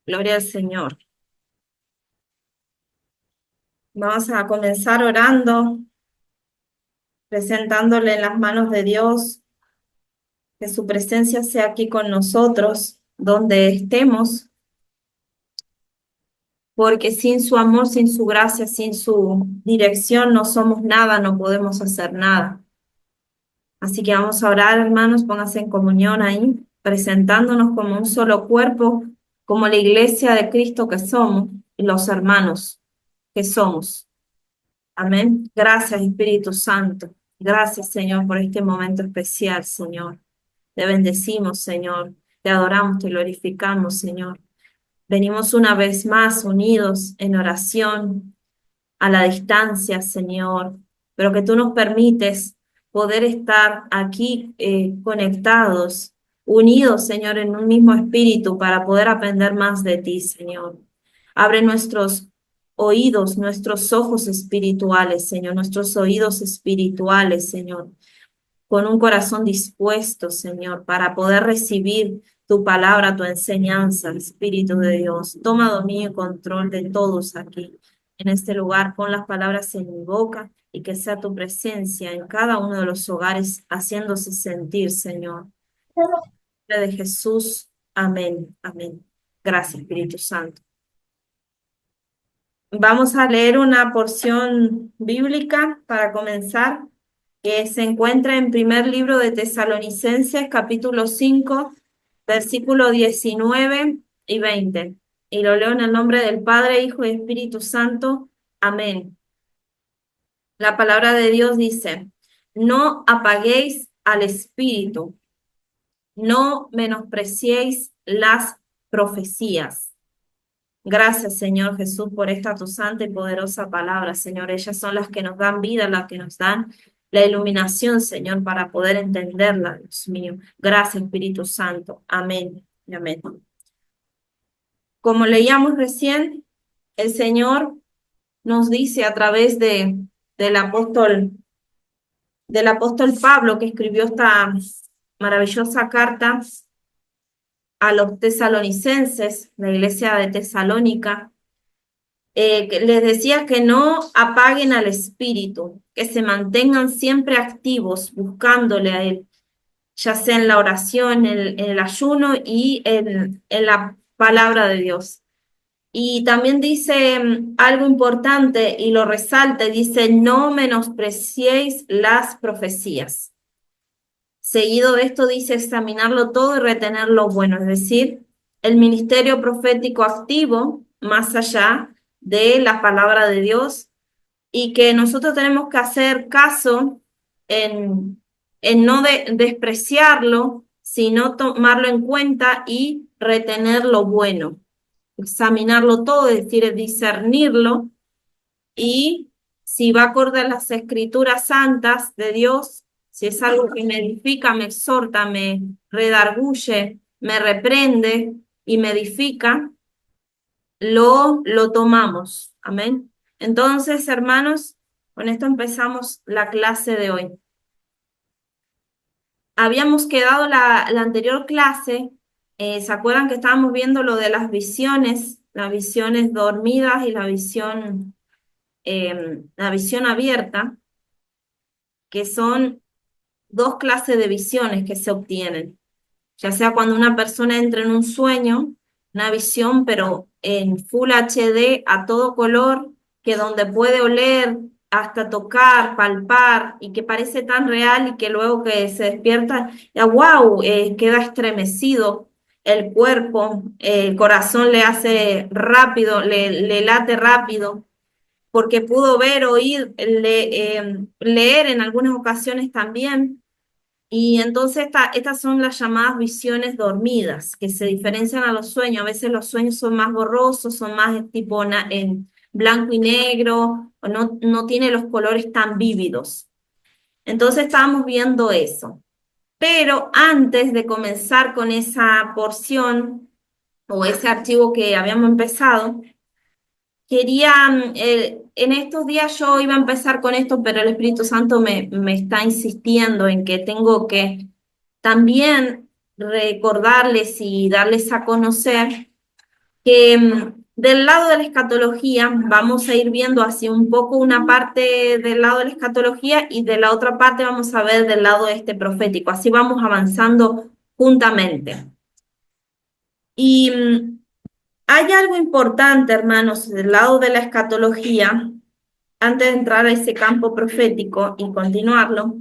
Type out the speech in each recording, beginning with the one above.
Gloria al Señor. Vamos a comenzar orando, presentándole en las manos de Dios, que su presencia sea aquí con nosotros, donde estemos, porque sin su amor, sin su gracia, sin su dirección, no somos nada, no podemos hacer nada. Así que vamos a orar, hermanos, pónganse en comunión ahí, presentándonos como un solo cuerpo, como la iglesia de Cristo que somos, y los hermanos que somos. Amén. Gracias, Espíritu Santo. Gracias, Señor, por este momento especial, Señor. Te bendecimos, Señor. Te adoramos, te glorificamos, Señor. Venimos una vez más unidos en oración a la distancia, Señor, pero que tú nos permites poder estar aquí conectados, unidos, Señor, en un mismo espíritu para poder aprender más de ti, Señor. Abre nuestros oídos, nuestros ojos espirituales, Señor, nuestros oídos espirituales, Señor, con un corazón dispuesto, Señor, para poder recibir tu palabra, tu enseñanza, Espíritu de Dios. Toma dominio y control de todos aquí, en este lugar. Pon las palabras en mi boca y que sea tu presencia en cada uno de los hogares haciéndose sentir, Señor. En el nombre de Jesús. Amén. Amén. Gracias, Espíritu Santo. Vamos a leer una porción bíblica para comenzar, que se encuentra en primer libro de Tesalonicenses, capítulo 5, versículo 19 y 20. Y lo leo en el nombre del Padre, Hijo y Espíritu Santo. Amén. La palabra de Dios dice: no apaguéis al espíritu, no menospreciéis las profecías. Gracias, Señor Jesús, por esta tu santa y poderosa palabra, Señor. Ellas son las que nos dan vida, las que nos dan la iluminación, Señor, para poder entenderla, Dios mío. Gracias, Espíritu Santo. Amén y amén. Como leíamos recién, el Señor nos dice a través del apóstol Pablo, que escribió esta maravillosa carta a los tesalonicenses, la iglesia de Tesalónica, que les decía que no apaguen al espíritu, que se mantengan siempre activos buscándole a él, ya sea en la oración, en el ayuno y en la palabra de Dios. Y también dice algo importante y lo resalta, dice: no menospreciéis las profecías. Seguido de esto dice: examinarlo todo y retener lo bueno, es decir, el ministerio profético activo más allá de la palabra de Dios, y que nosotros tenemos que hacer caso en no despreciarlo, sino tomarlo en cuenta y retener lo bueno, examinarlo todo, es decir, discernirlo, y si va acorde a las escrituras santas de Dios, si es algo que me edifica, me exhorta, me redarguye, me reprende y me edifica, lo tomamos. Amén. Entonces, hermanos, con esto empezamos la clase de hoy. Habíamos quedado la anterior clase, ¿se acuerdan que estábamos viendo lo de las visiones dormidas y la visión abierta, que son dos clases de visiones que se obtienen, ya sea cuando una persona entra en un sueño, una visión, pero en Full HD a todo color, que donde puede oler, hasta tocar, palpar, y que parece tan real y que luego que se despierta, ya wow, queda estremecido el cuerpo, el corazón le hace rápido, le late rápido, porque pudo ver, oír, leer en algunas ocasiones también. Y entonces estas son las llamadas visiones dormidas, que se diferencian a los sueños. A veces los sueños son más borrosos, son más tipo en blanco y negro, o no tiene los colores tan vívidos. Entonces estábamos viendo eso. Pero antes de comenzar con esa porción o ese archivo que habíamos empezado, quería, en estos días yo iba a empezar con esto, pero el Espíritu Santo me está insistiendo en que tengo que también recordarles y darles a conocer que del lado de la escatología vamos a ir viendo así un poco una parte del lado de la escatología y de la otra parte vamos a ver del lado este profético. Así vamos avanzando juntamente. Y hay algo importante, hermanos, del lado de la escatología, antes de entrar a ese campo profético y continuarlo,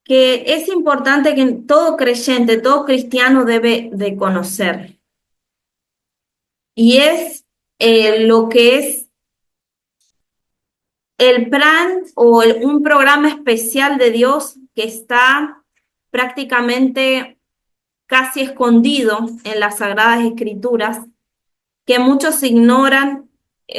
que es importante que todo creyente, todo cristiano debe de conocer. Y es lo que es el plan o un programa especial de Dios que está prácticamente casi escondido en las Sagradas Escrituras, que muchos ignoran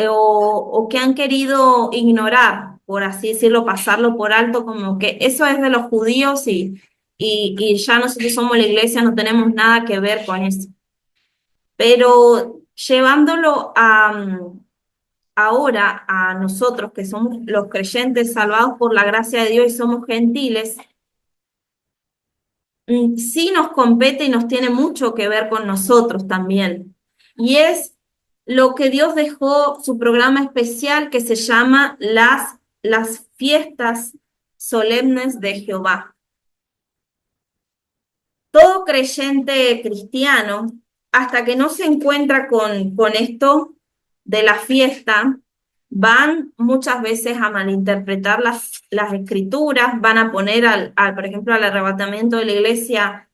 o que han querido ignorar, por así decirlo, pasarlo por alto, como que eso es de los judíos y ya nosotros somos la iglesia, no tenemos nada que ver con eso. Pero llevándolo ahora a nosotros que somos los creyentes salvados por la gracia de Dios y somos gentiles, sí nos compete y nos tiene mucho que ver con nosotros también. Y es lo que Dios dejó su programa especial que se llama las fiestas solemnes de Jehová. Todo creyente cristiano, hasta que no se encuentra con esto de la fiesta, van muchas veces a malinterpretar las escrituras, van a poner por ejemplo, al arrebatamiento de la iglesia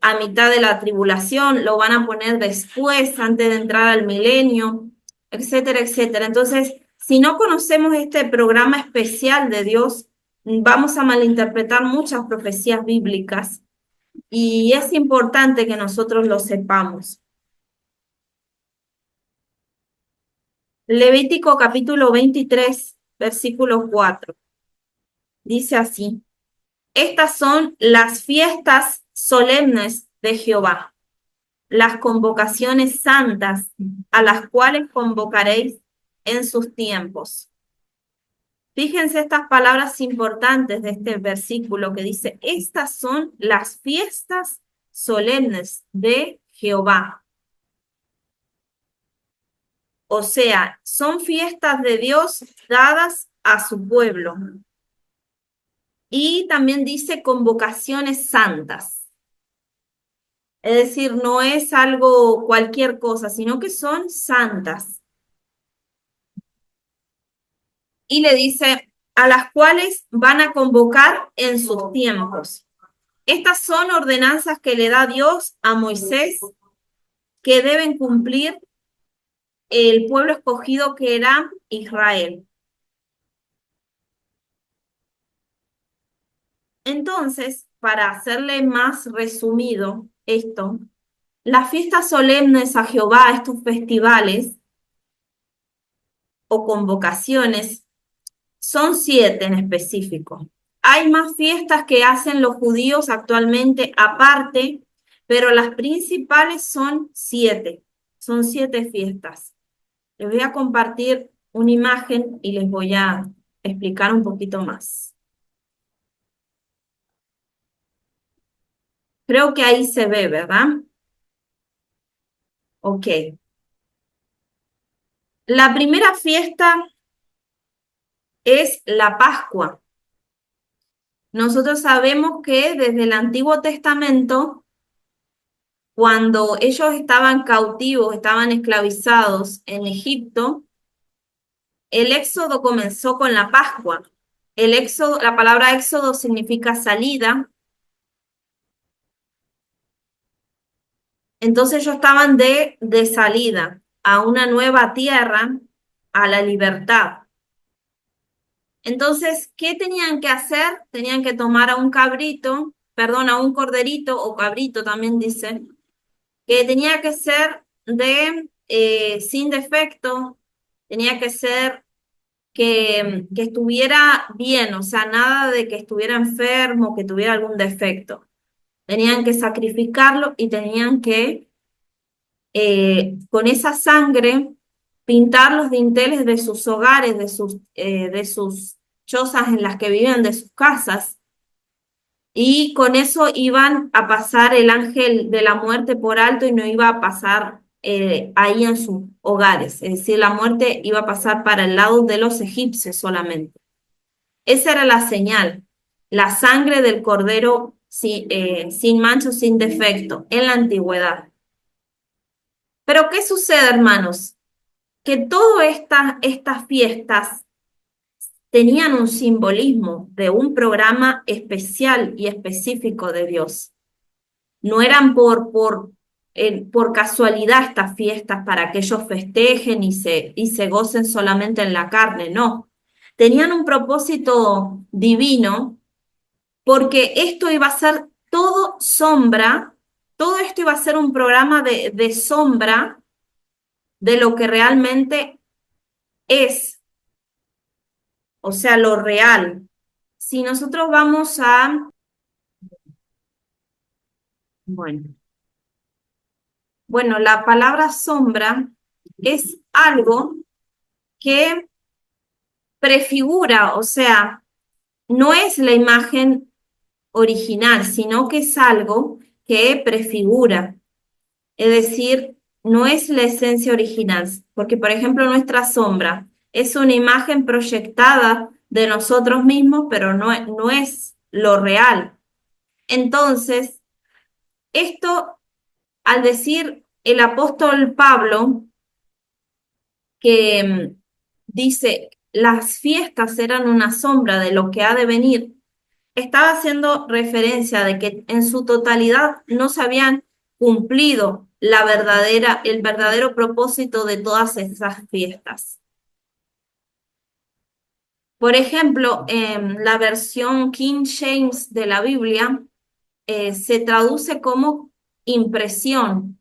a mitad de la tribulación, lo van a poner después, antes de entrar al milenio, etcétera, etcétera. Entonces, si no conocemos este programa especial de Dios, vamos a malinterpretar muchas profecías bíblicas y es importante que nosotros lo sepamos. Levítico capítulo 23, versículo 4. Dice así: Estas son las fiestas solemnes de Jehová, las convocaciones santas a las cuales convocaréis en sus tiempos. Fíjense estas palabras importantes de este versículo que dice: Estas son las fiestas solemnes de Jehová. O sea, son fiestas de Dios dadas a su pueblo. Y también dice convocaciones santas. Es decir, no es algo cualquier cosa, sino que son santas. Y le dice a las cuales van a convocar en sus tiempos. Estas son ordenanzas que le da Dios a Moisés que deben cumplir el pueblo escogido que era Israel. Entonces, para hacerle más resumido esto, las fiestas solemnes a Jehová, estos festivales o convocaciones, son 7 en específico. Hay más fiestas que hacen los judíos actualmente aparte, pero las principales son 7. Son 7 fiestas. Les voy a compartir una imagen y les voy a explicar un poquito más. Creo que ahí se ve, ¿verdad? Ok. La primera fiesta es la Pascua. Nosotros sabemos que desde el Antiguo Testamento, cuando ellos estaban cautivos, estaban esclavizados en Egipto, el éxodo comenzó con la Pascua. El éxodo, la palabra éxodo significa salida. Entonces ellos estaban de salida a una nueva tierra, a la libertad. Entonces, ¿qué tenían que hacer? Tenían que tomar a un cabrito, perdón, a un corderito o cabrito también dicen, que tenía que ser sin defecto, tenía que ser que estuviera bien, o sea, nada de que estuviera enfermo, que tuviera algún defecto. Tenían que sacrificarlo y tenían que, con esa sangre, pintar los dinteles de sus hogares, de sus chozas en las que vivían, de sus casas, y con eso iban a pasar el ángel de la muerte por alto y no iba a pasar ahí en sus hogares, es decir, la muerte iba a pasar para el lado de los egipcios solamente. Esa era la señal, la sangre del cordero sin mancha, sin defecto, en la antigüedad. Pero ¿qué sucede, hermanos? Que todas estas fiestas tenían un simbolismo de un programa especial y específico de Dios. No eran por casualidad estas fiestas para que ellos festejen y se gocen solamente en la carne, no. Tenían un propósito divino porque esto iba a ser todo sombra, todo esto iba a ser un programa de sombra de lo que realmente es, o sea, lo real. Si nosotros vamos bueno, bueno, la palabra sombra es algo que prefigura, o sea, no es la imagen original, sino que es algo que prefigura. Es decir, no es la esencia original, porque por ejemplo nuestra sombra es una imagen proyectada de nosotros mismos, pero no es lo real. Entonces, esto al decir el apóstol Pablo que dice, las fiestas eran una sombra de lo que ha de venir, estaba haciendo referencia de que en su totalidad no se habían cumplido el verdadero propósito de todas esas fiestas. Por ejemplo, en la versión King James de la Biblia se traduce como impresión,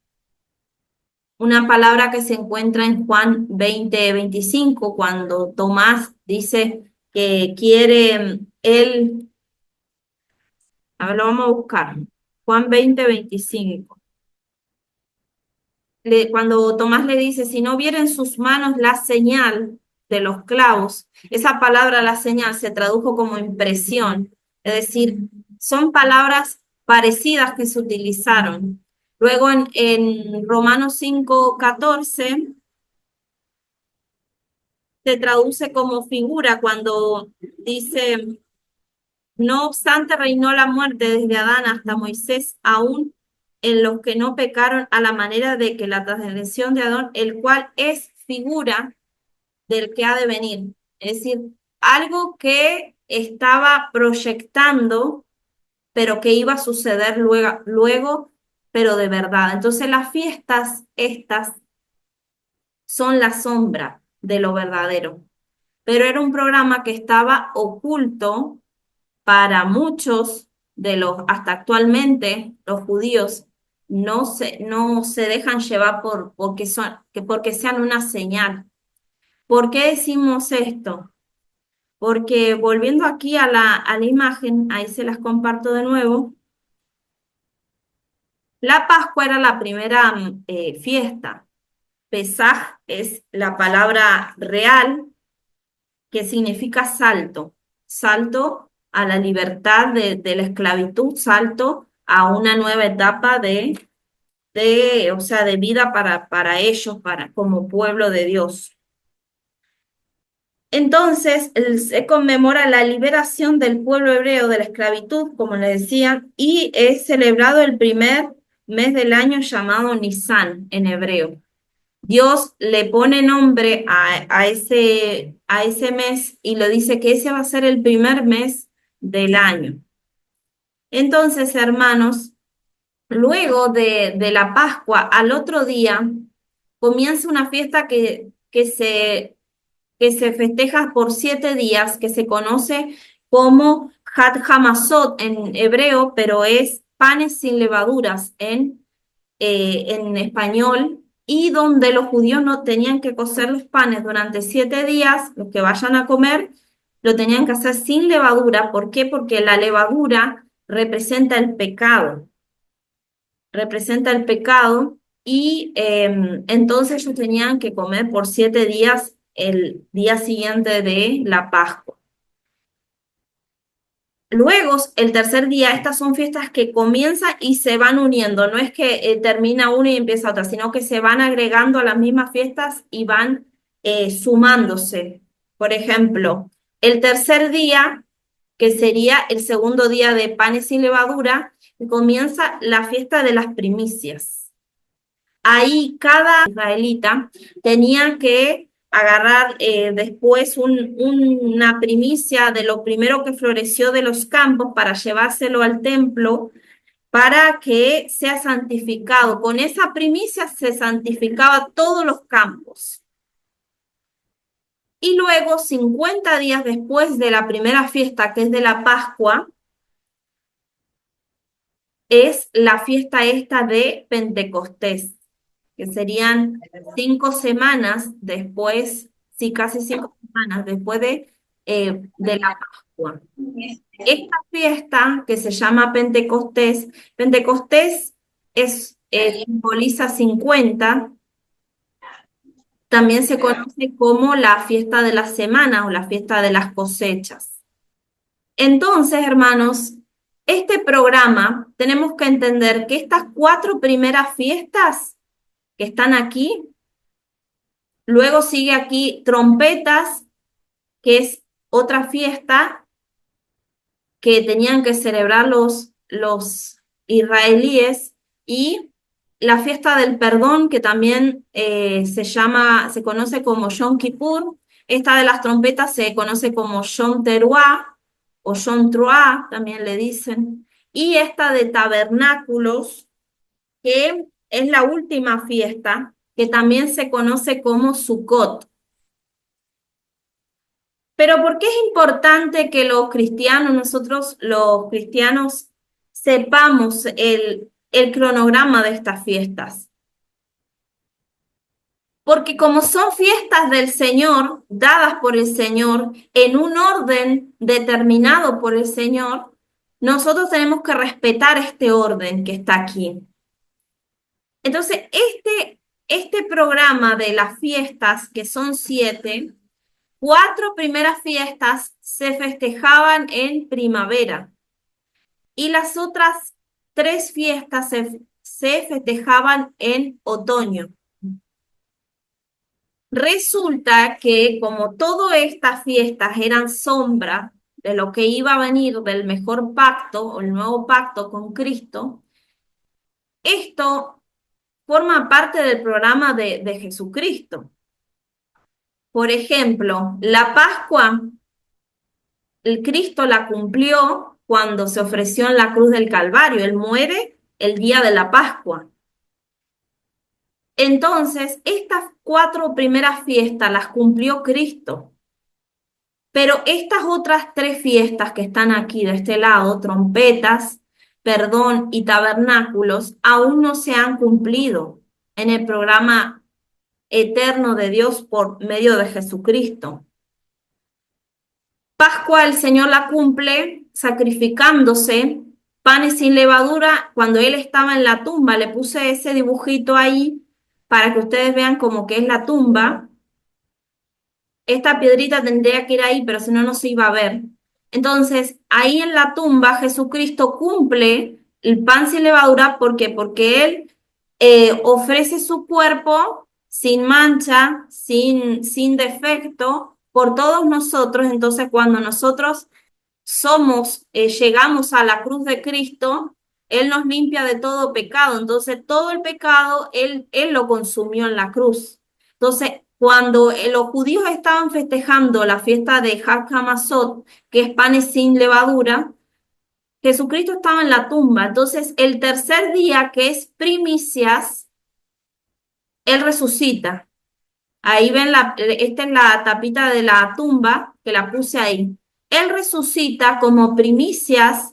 una palabra que se encuentra en Juan 20:25, cuando Tomás dice que quiere él, a ver, lo vamos a buscar, Juan 20:25. Cuando Tomás le dice, si no viera en sus manos la señal de los clavos, esa palabra, la señal, se tradujo como impresión, es decir, son palabras parecidas que se utilizaron. Luego en Romanos 5:14 se traduce como figura cuando dice, no obstante reinó la muerte desde Adán hasta Moisés, aún en los que no pecaron a la manera de que la transgresión de Adán, el cual es figura del que ha de venir. Es decir, algo que estaba proyectando, pero que iba a suceder luego, pero de verdad. Entonces las fiestas estas son la sombra de lo verdadero. Pero era un programa que estaba oculto para muchos de los, hasta actualmente, los judíos no se dejan llevar porque sean una señal. ¿Por qué decimos esto? Porque volviendo aquí a la imagen, ahí se las comparto de nuevo, la Pascua era la primera fiesta. Pesaj es la palabra real que significa salto, salto a la libertad de la esclavitud, salto a una nueva etapa o sea, de vida para ellos, como pueblo de Dios. Entonces, se conmemora la liberación del pueblo hebreo de la esclavitud, como le decía, y es celebrado el primer mes del año llamado Nisan en hebreo. Dios le pone nombre a ese mes y le dice que ese va a ser el primer mes del año. Entonces, hermanos, luego de la Pascua, al otro día, comienza una fiesta que se festeja por 7 días, que se conoce como Hat Hamasot en hebreo, pero es panes sin levaduras en español, y donde los judíos no tenían que cocer los panes durante 7 días, los que vayan a comer, lo tenían que hacer sin levadura. ¿Por qué? Porque la levadura representa el pecado, y entonces ellos tenían que comer por 7 días el día siguiente de la Pascua. Luego, el tercer día, estas son fiestas que comienzan y se van uniendo. No es que termina una y empieza otra, sino que se van agregando a las mismas fiestas y van sumándose. Por ejemplo, el tercer día, que sería el segundo día de panes sin levadura, comienza la fiesta de las primicias. Ahí cada israelita tenía que agarrar después una primicia de lo primero que floreció de los campos para llevárselo al templo para que sea santificado. Con esa primicia se santificaba todos los campos. Y luego, 50 días después de la primera fiesta, que es de la Pascua, es la fiesta esta de Pentecostés, que serían 5 semanas después, sí, casi 5 semanas después de la Pascua. Esta fiesta que se llama Pentecostés, Pentecostés simboliza 50, también se conoce como la fiesta de las semanas o la fiesta de las cosechas. Entonces, hermanos, este programa tenemos que entender que estas 4 primeras fiestas que están aquí, luego sigue aquí trompetas, que es otra fiesta que tenían que celebrar los israelíes, y la fiesta del perdón, que también se conoce como Yom Kippur. Esta de las trompetas se conoce como Yom Teruah o Yom Truah, también le dicen. Y esta de tabernáculos, que es la última fiesta, que también se conoce como Sukkot. Pero ¿por qué es importante que nosotros los cristianos, sepamos el cronograma de estas fiestas? Porque como son fiestas del Señor, dadas por el Señor, en un orden determinado por el Señor, nosotros tenemos que respetar este orden que está aquí. Entonces, este programa de las fiestas, que son 7, 4 primeras fiestas se festejaban en primavera y las otras 3 fiestas se festejaban en otoño. Resulta que como todas estas fiestas eran sombra de lo que iba a venir del mejor pacto o el nuevo pacto con Cristo, esto forma parte del programa de Jesucristo. Por ejemplo, la Pascua, el Cristo la cumplió cuando se ofreció en la cruz del Calvario. Él muere el día de la Pascua. Entonces, estas 4 primeras fiestas las cumplió Cristo. Pero estas otras 3 fiestas que están aquí de este lado, trompetas, perdón y tabernáculos, aún no se han cumplido en el programa eterno de Dios por medio de Jesucristo. Pascua el Señor la cumple sacrificándose panes sin levadura. Cuando Él estaba en la tumba, le puse ese dibujito ahí para que ustedes vean como que es la tumba. Esta piedrita tendría que ir ahí, pero si no, no se iba a ver. Entonces, ahí en la tumba, Jesucristo cumple el pan sin levadura. ¿Por qué? Porque Él ofrece su cuerpo sin mancha, sin defecto, por todos nosotros. Entonces, cuando nosotros llegamos a la cruz de Cristo, Él nos limpia de todo pecado. Entonces, todo el pecado, Él lo consumió en la cruz. Entonces, cuando los judíos estaban festejando la fiesta de Hag HaMatzot, que es panes sin levadura, Jesucristo estaba en la tumba. Entonces, el tercer día, que es primicias, Él resucita. Ahí ven, esta es la tapita de la tumba que la puse ahí. Él resucita como primicias.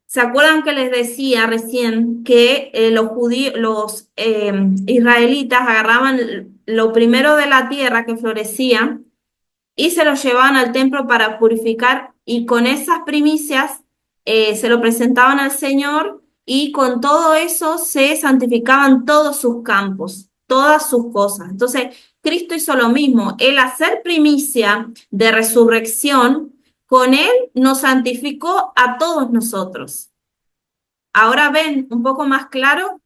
¿Se acuerdan que les decía recién que los israelitas agarraban lo primero de la tierra que florecía y se lo llevaban al templo para purificar, y con esas primicias se lo presentaban al Señor, y con todo eso se santificaban todos sus campos, todas sus cosas? Entonces, Cristo hizo lo mismo. El hacer primicia de resurrección con Él nos santificó a todos nosotros. Ahora ven un poco más claro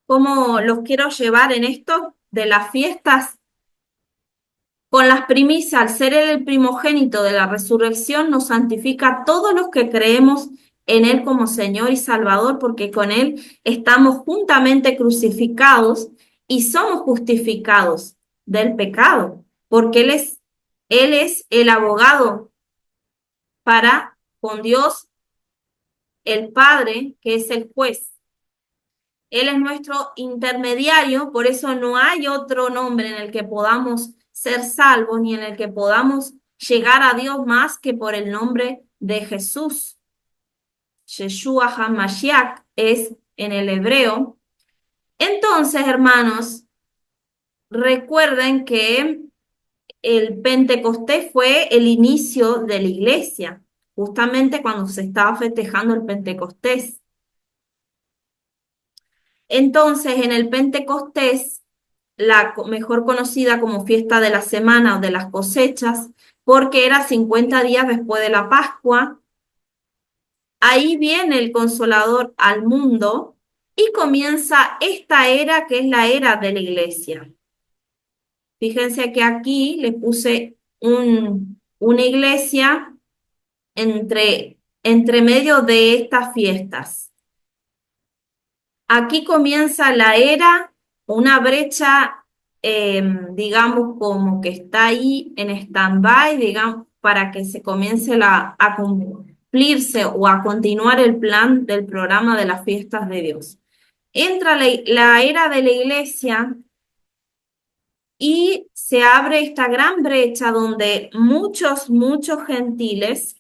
cómo los quiero llevar en esto de las fiestas. Con las primicias, al ser Él el primogénito de la resurrección, nos santifica a todos los que creemos en Él como Señor y Salvador, porque con Él estamos juntamente crucificados y somos justificados del pecado, porque Él es el abogado para con Dios el Padre, que es el juez. Él es nuestro intermediario, por eso no hay otro nombre en el que podamos ser salvos ni en el que podamos llegar a Dios más que por el nombre de Jesús. Yeshua HaMashiach es en el hebreo. Entonces, hermanos, recuerden que el Pentecostés fue el inicio de la iglesia, justamente cuando se estaba festejando el Pentecostés. Entonces, en el Pentecostés, mejor conocida como fiesta de la semana o de las cosechas, porque era 50 días después de la Pascua, ahí viene el Consolador al mundo y comienza esta era que es la era de la iglesia. Fíjense que aquí les puse una iglesia entre medio de estas fiestas. Aquí comienza la era, una brecha, digamos, como que está ahí en stand-by, digamos, para que se comience a cumplirse o a continuar el plan del programa de las fiestas de Dios. Entra la era de la iglesia y se abre esta gran brecha donde muchos gentiles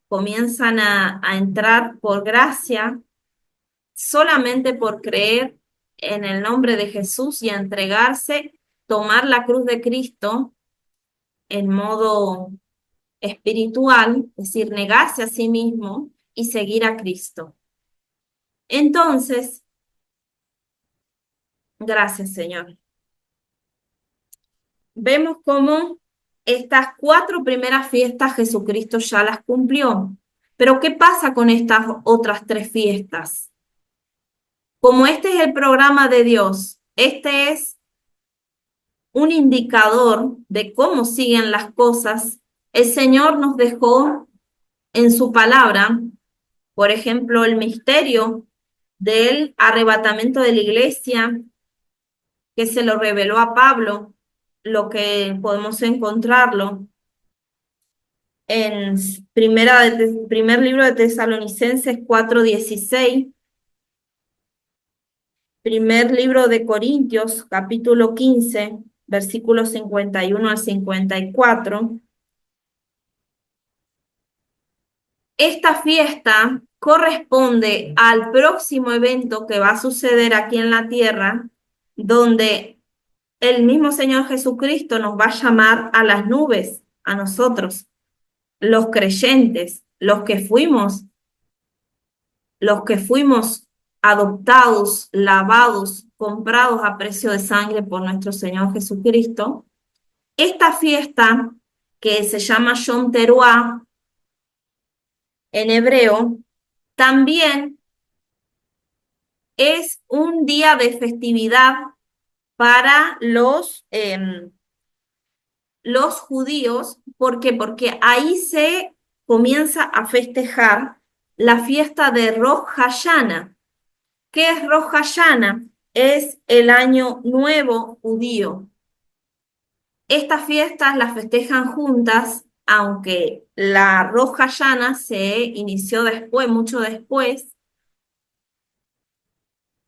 comienzan a entrar por gracia solamente por creer en el nombre de Jesús y a entregarse, tomar la cruz de Cristo en modo espiritual, es decir, negarse a sí mismo y seguir a Cristo. Entonces, gracias, Señor. Vemos cómo estas 4 primeras fiestas Jesucristo ya las cumplió. Pero ¿qué pasa con estas otras 3 fiestas? Como este es el programa de Dios, este es un indicador de cómo siguen las cosas, el Señor nos dejó en su palabra, por ejemplo, el misterio del arrebatamiento de la iglesia, que se lo reveló a Pablo, lo que podemos encontrarlo en primer libro de Tesalonicenses 4:16, primer libro de Corintios, capítulo 15, versículos 51 al 54. Esta fiesta corresponde al próximo evento que va a suceder aquí en la tierra, donde el mismo Señor Jesucristo nos va a llamar a las nubes, a nosotros, los creyentes, los que fuimos adoptados, lavados, comprados a precio de sangre por nuestro Señor Jesucristo. Esta fiesta, que se llama Yom Teruah en hebreo, también es un día de festividad para los judíos. ¿Por qué? Porque ahí se comienza a festejar la fiesta de Rosh Hashanah. ¿Qué es Rosh Hashanah? Es el año nuevo judío. Estas fiestas las festejan juntas, aunque la Rosh Hashanah se inició después, mucho después,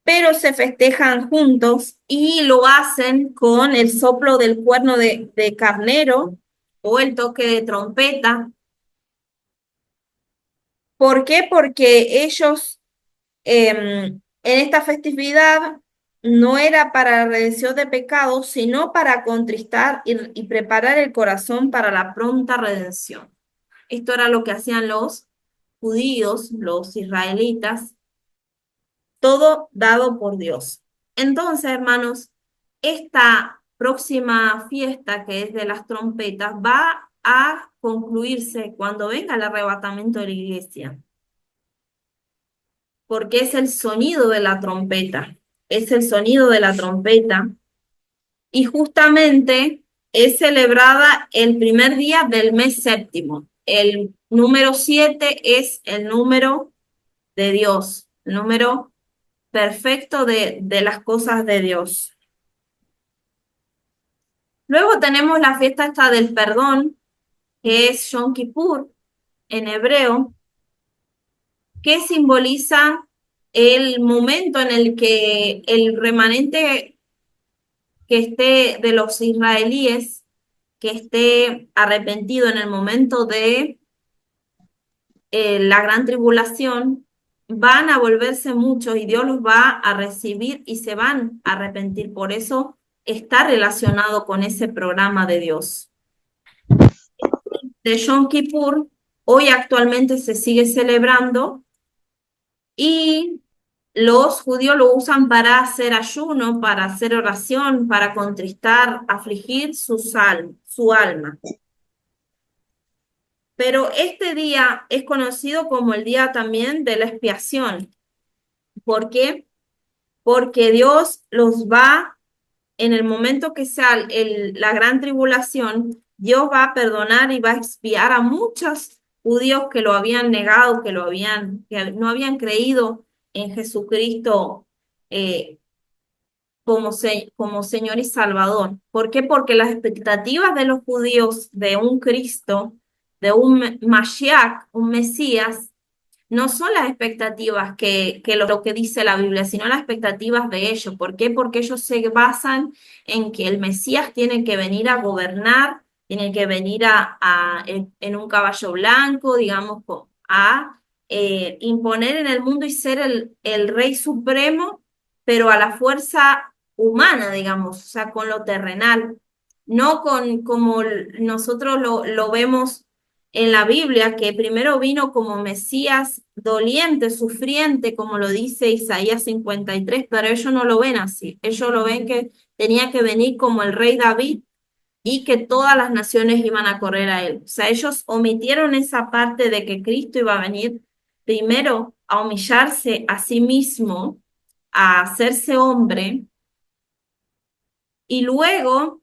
pero se festejan juntos y lo hacen con el soplo del cuerno de carnero o el toque de trompeta. ¿Por qué? Porque ellos en esta festividad no era para la redención de pecados, sino para contristar y preparar el corazón para la pronta redención. Esto era lo que hacían los judíos, los israelitas, todo dado por Dios. Entonces, hermanos, esta próxima fiesta, que es de las trompetas, va a concluirse cuando venga el arrebatamiento de la iglesia, porque es el sonido de la trompeta, es el sonido de la trompeta, y justamente es celebrada el primer día del mes séptimo. El número 7 es el número de Dios, el número perfecto de las cosas de Dios. Luego tenemos la fiesta esta del perdón, que es Yom Kippur en hebreo, que simboliza el momento en el que el remanente que esté de los israelíes, que esté arrepentido en el momento de la gran tribulación, van a volverse muchos y Dios los va a recibir y se van a arrepentir. Por eso está relacionado con ese programa de Dios. De Yom Kippur, hoy actualmente se sigue celebrando y los judíos lo usan para hacer ayuno, para hacer oración, para contristar, afligir su alma. Pero este día es conocido como el día también de la expiación. ¿Por qué? Porque Dios los va, en el momento que sea la gran tribulación, Dios va a perdonar y va a expiar a muchos judíos que lo habían negado, que no habían creído en Jesucristo como Señor y Salvador. ¿Por qué? Porque las expectativas de los judíos de un Cristo, de un Mashiach, un Mesías, no son las expectativas que lo que dice la Biblia, sino las expectativas de ellos. ¿Por qué? Porque ellos se basan en que el Mesías tiene que venir a gobernar, tiene que venir en un caballo blanco, digamos, a imponer en el mundo y ser el rey supremo, pero a la fuerza humana, digamos, o sea, con lo terrenal, no con como nosotros lo vemos en la Biblia, que primero vino como Mesías doliente, sufriente, como lo dice Isaías 53, pero ellos no lo ven así. Ellos lo ven que tenía que venir como el rey David y que todas las naciones iban a correr a él. O sea, ellos omitieron esa parte de que Cristo iba a venir primero a humillarse a sí mismo, a hacerse hombre y luego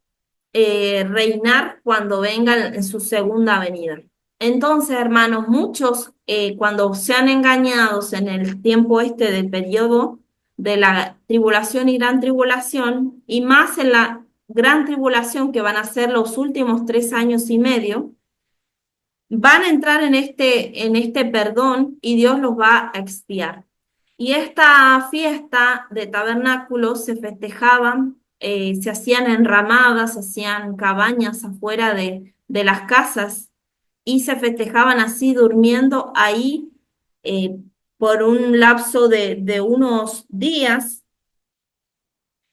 reinar cuando venga en su segunda venida. Entonces, hermanos, muchos cuando sean engañados en el tiempo este del periodo de la tribulación y gran tribulación, y más en la gran tribulación que van a ser los últimos 3 años y medio, van a entrar en este perdón y Dios los va a expiar. Y esta fiesta de tabernáculos se festejaban, se hacían enramadas, se hacían cabañas afuera de las casas y se festejaban así durmiendo ahí eh, por un lapso de unos días.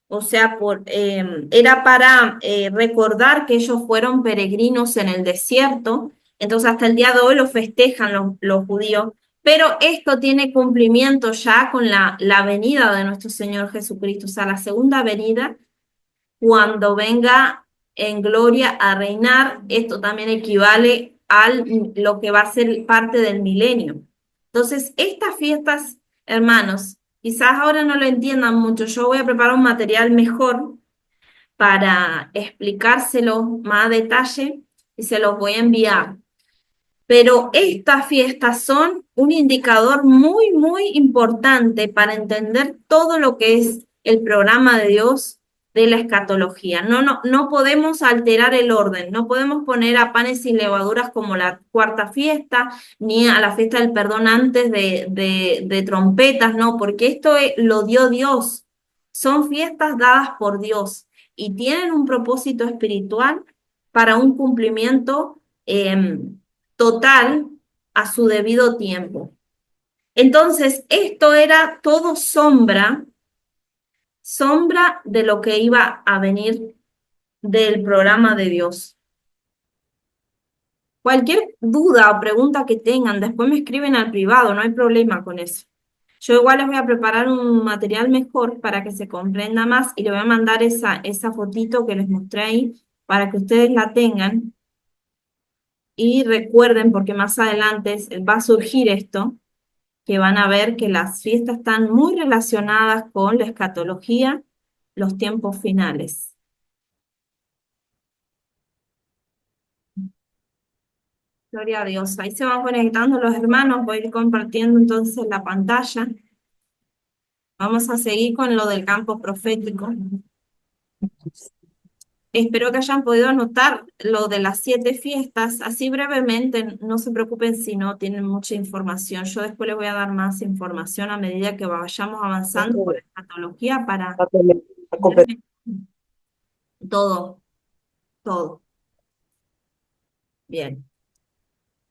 O sea, era para recordar que ellos fueron peregrinos en el desierto. Entonces, hasta el día de hoy lo festejan los judíos. Pero esto tiene cumplimiento ya con la venida de nuestro Señor Jesucristo. O sea, la segunda venida, cuando venga en gloria a reinar, esto también equivale a lo que va a ser parte del milenio. Entonces, estas fiestas, hermanos, quizás ahora no lo entiendan mucho. Yo voy a preparar un material mejor para explicárselo más a detalle y se los voy a enviar. Pero estas fiestas son un indicador muy, muy importante para entender todo lo que es el programa de Dios de la escatología. No podemos alterar el orden, no podemos poner a panes y levaduras como la cuarta fiesta, ni a la fiesta del perdón antes de trompetas, no, porque lo dio Dios. Son fiestas dadas por Dios y tienen un propósito espiritual para un cumplimiento total a su debido tiempo. Entonces, esto era todo sombra de lo que iba a venir del programa de Dios. Cualquier duda o pregunta que tengan, después me escriben al privado, no hay problema con eso. Yo igual les voy a preparar un material mejor para que se comprenda más y le voy a mandar esa fotito que les mostré ahí para que ustedes la tengan. Y recuerden, porque más adelante va a surgir esto, que van a ver que las fiestas están muy relacionadas con la escatología, los tiempos finales. Gloria a Dios. Ahí se van conectando los hermanos. Voy a ir compartiendo entonces la pantalla. Vamos a seguir con lo del campo profético. Espero que hayan podido anotar lo de las 7 fiestas, así brevemente, no se preocupen si no tienen mucha información. Yo después les voy a dar más información a medida que vayamos avanzando por la escatología para todo, todo. Bien.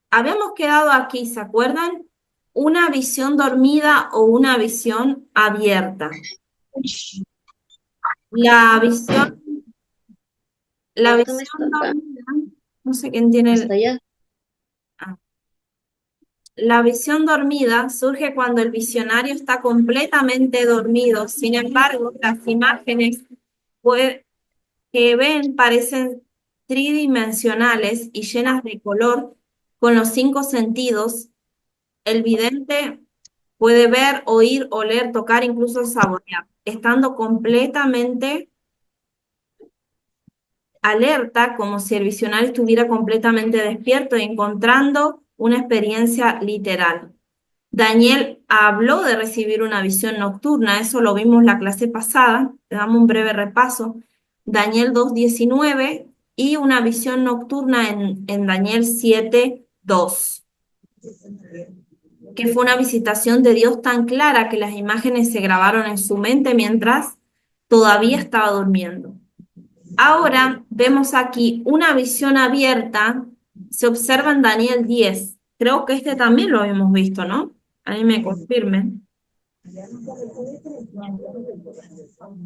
Habíamos quedado aquí, ¿se acuerdan? Una visión dormida o una visión abierta. La visión, la Bótame visión esto acá, dormida, no sé quién tiene hasta allá. ah, la visión dormida surge cuando el visionario está completamente dormido. Sin embargo, las imágenes pue- que ven parecen tridimensionales y llenas de color con los 5 sentidos. El vidente puede ver, oír, oler, tocar, incluso saborear, estando completamente alerta, como si el visionario estuviera completamente despierto y encontrando una experiencia literal. Daniel habló de recibir una visión nocturna, eso lo vimos la clase pasada, le damos un breve repaso. Daniel 2:19 y una visión nocturna en Daniel 7:2, que fue una visitación de Dios tan clara que las imágenes se grabaron en su mente mientras todavía estaba durmiendo. Ahora vemos aquí una visión abierta, se observa en Daniel 10. Creo que este también lo habíamos visto, ¿no? Ahí me confirmen.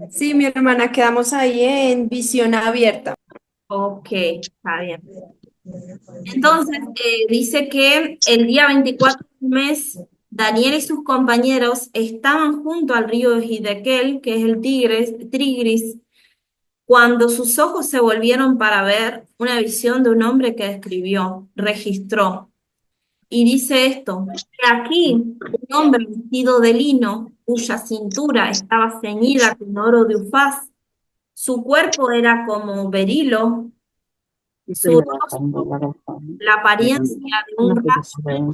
Sí, mi hermana, quedamos ahí en visión abierta. Ok, está bien. Entonces, dice que el día 24 del mes, Daniel y sus compañeros estaban junto al río de Hiddekel, que es el Tigris, cuando sus ojos se volvieron para ver una visión de un hombre que describió, registró. Y dice esto, que aquí un hombre vestido de lino, cuya cintura estaba ceñida con oro de Ufaz, su cuerpo era como berilo, su rostro, la apariencia de un rayo,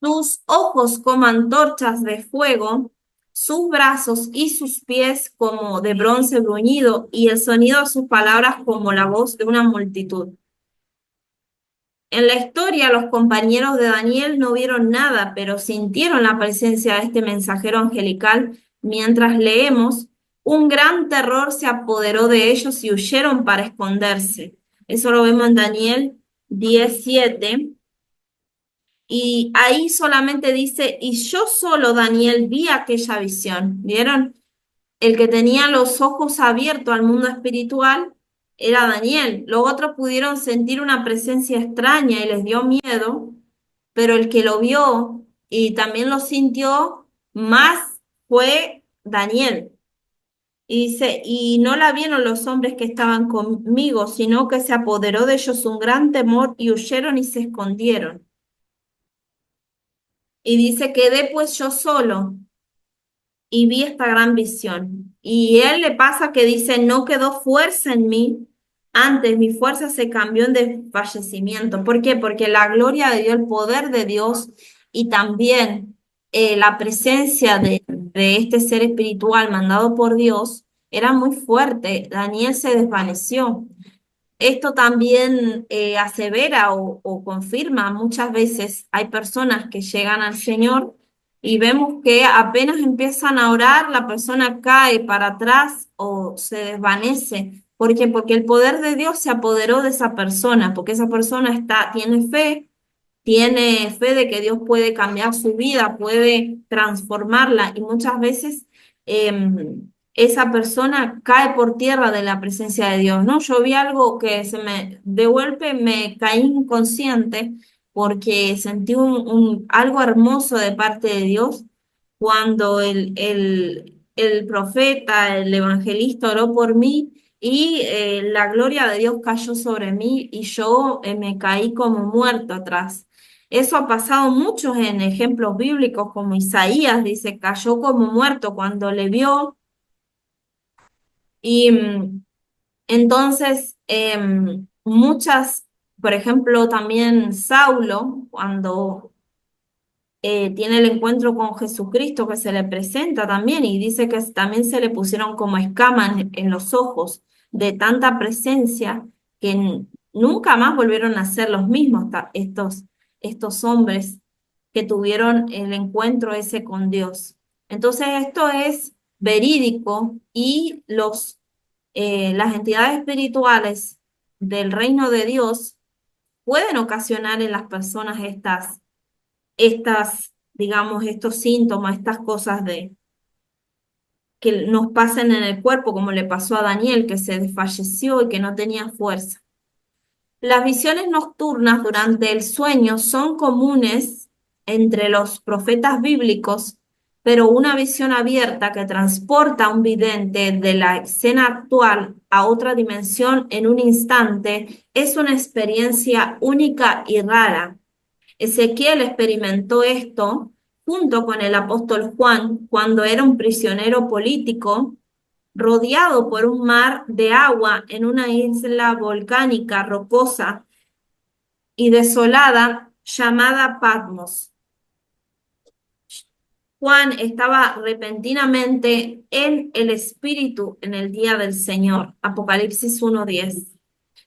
sus ojos como antorchas de fuego, sus brazos y sus pies como de bronce bruñido, y el sonido de sus palabras como la voz de una multitud. En la historia, los compañeros de Daniel no vieron nada, pero sintieron la presencia de este mensajero angelical. Mientras leemos, un gran terror se apoderó de ellos y huyeron para esconderse. Eso lo vemos en Daniel 17. Y ahí solamente dice, y yo solo, Daniel, vi aquella visión. ¿Vieron? El que tenía los ojos abiertos al mundo espiritual era Daniel. Los otros pudieron sentir una presencia extraña y les dio miedo, pero el que lo vio y también lo sintió más fue Daniel. Y dice, y no la vieron los hombres que estaban conmigo, sino que se apoderó de ellos un gran temor y huyeron y se escondieron. Y dice, quedé pues yo solo y vi esta gran visión. Y él le pasa que dice, no quedó fuerza en mí, antes mi fuerza se cambió en desfallecimiento. ¿Por qué? Porque la gloria de Dios, el poder de Dios y también la presencia de este ser espiritual mandado por Dios era muy fuerte. Daniel se desvaneció. Esto también asevera o confirma muchas veces, hay personas que llegan al Señor y vemos que apenas empiezan a orar, la persona cae para atrás o se desvanece. ¿Por qué? Porque el poder de Dios se apoderó de esa persona, porque esa persona tiene fe de que Dios puede cambiar su vida, puede transformarla y muchas veces esa persona cae por tierra de la presencia de Dios, ¿no? Yo vi algo que de golpe me caí inconsciente porque sentí algo hermoso de parte de Dios cuando el profeta, el evangelista oró por mí y la gloria de Dios cayó sobre mí y yo me caí como muerto atrás. Eso ha pasado muchos en ejemplos bíblicos, como Isaías dice, cayó como muerto cuando le vio. Y entonces, muchas, por ejemplo, también Saulo, cuando tiene el encuentro con Jesucristo que se le presenta también y dice que también se le pusieron como escamas en los ojos de tanta presencia que nunca más volvieron a ser los mismos estos hombres que tuvieron el encuentro ese con Dios. Entonces esto es verídico y las entidades espirituales del reino de Dios pueden ocasionar en las personas digamos, estos síntomas, estas cosas que nos pasan en el cuerpo, como le pasó a Daniel, que se desfalleció y que no tenía fuerza. Las visiones nocturnas durante el sueño son comunes entre los profetas bíblicos, pero una visión abierta que transporta a un vidente de la escena actual a otra dimensión en un instante es una experiencia única y rara. Ezequiel experimentó esto junto con el apóstol Juan cuando era un prisionero político rodeado por un mar de agua en una isla volcánica rocosa y desolada llamada Patmos. Juan estaba repentinamente en el Espíritu en el día del Señor. Apocalipsis 1:10.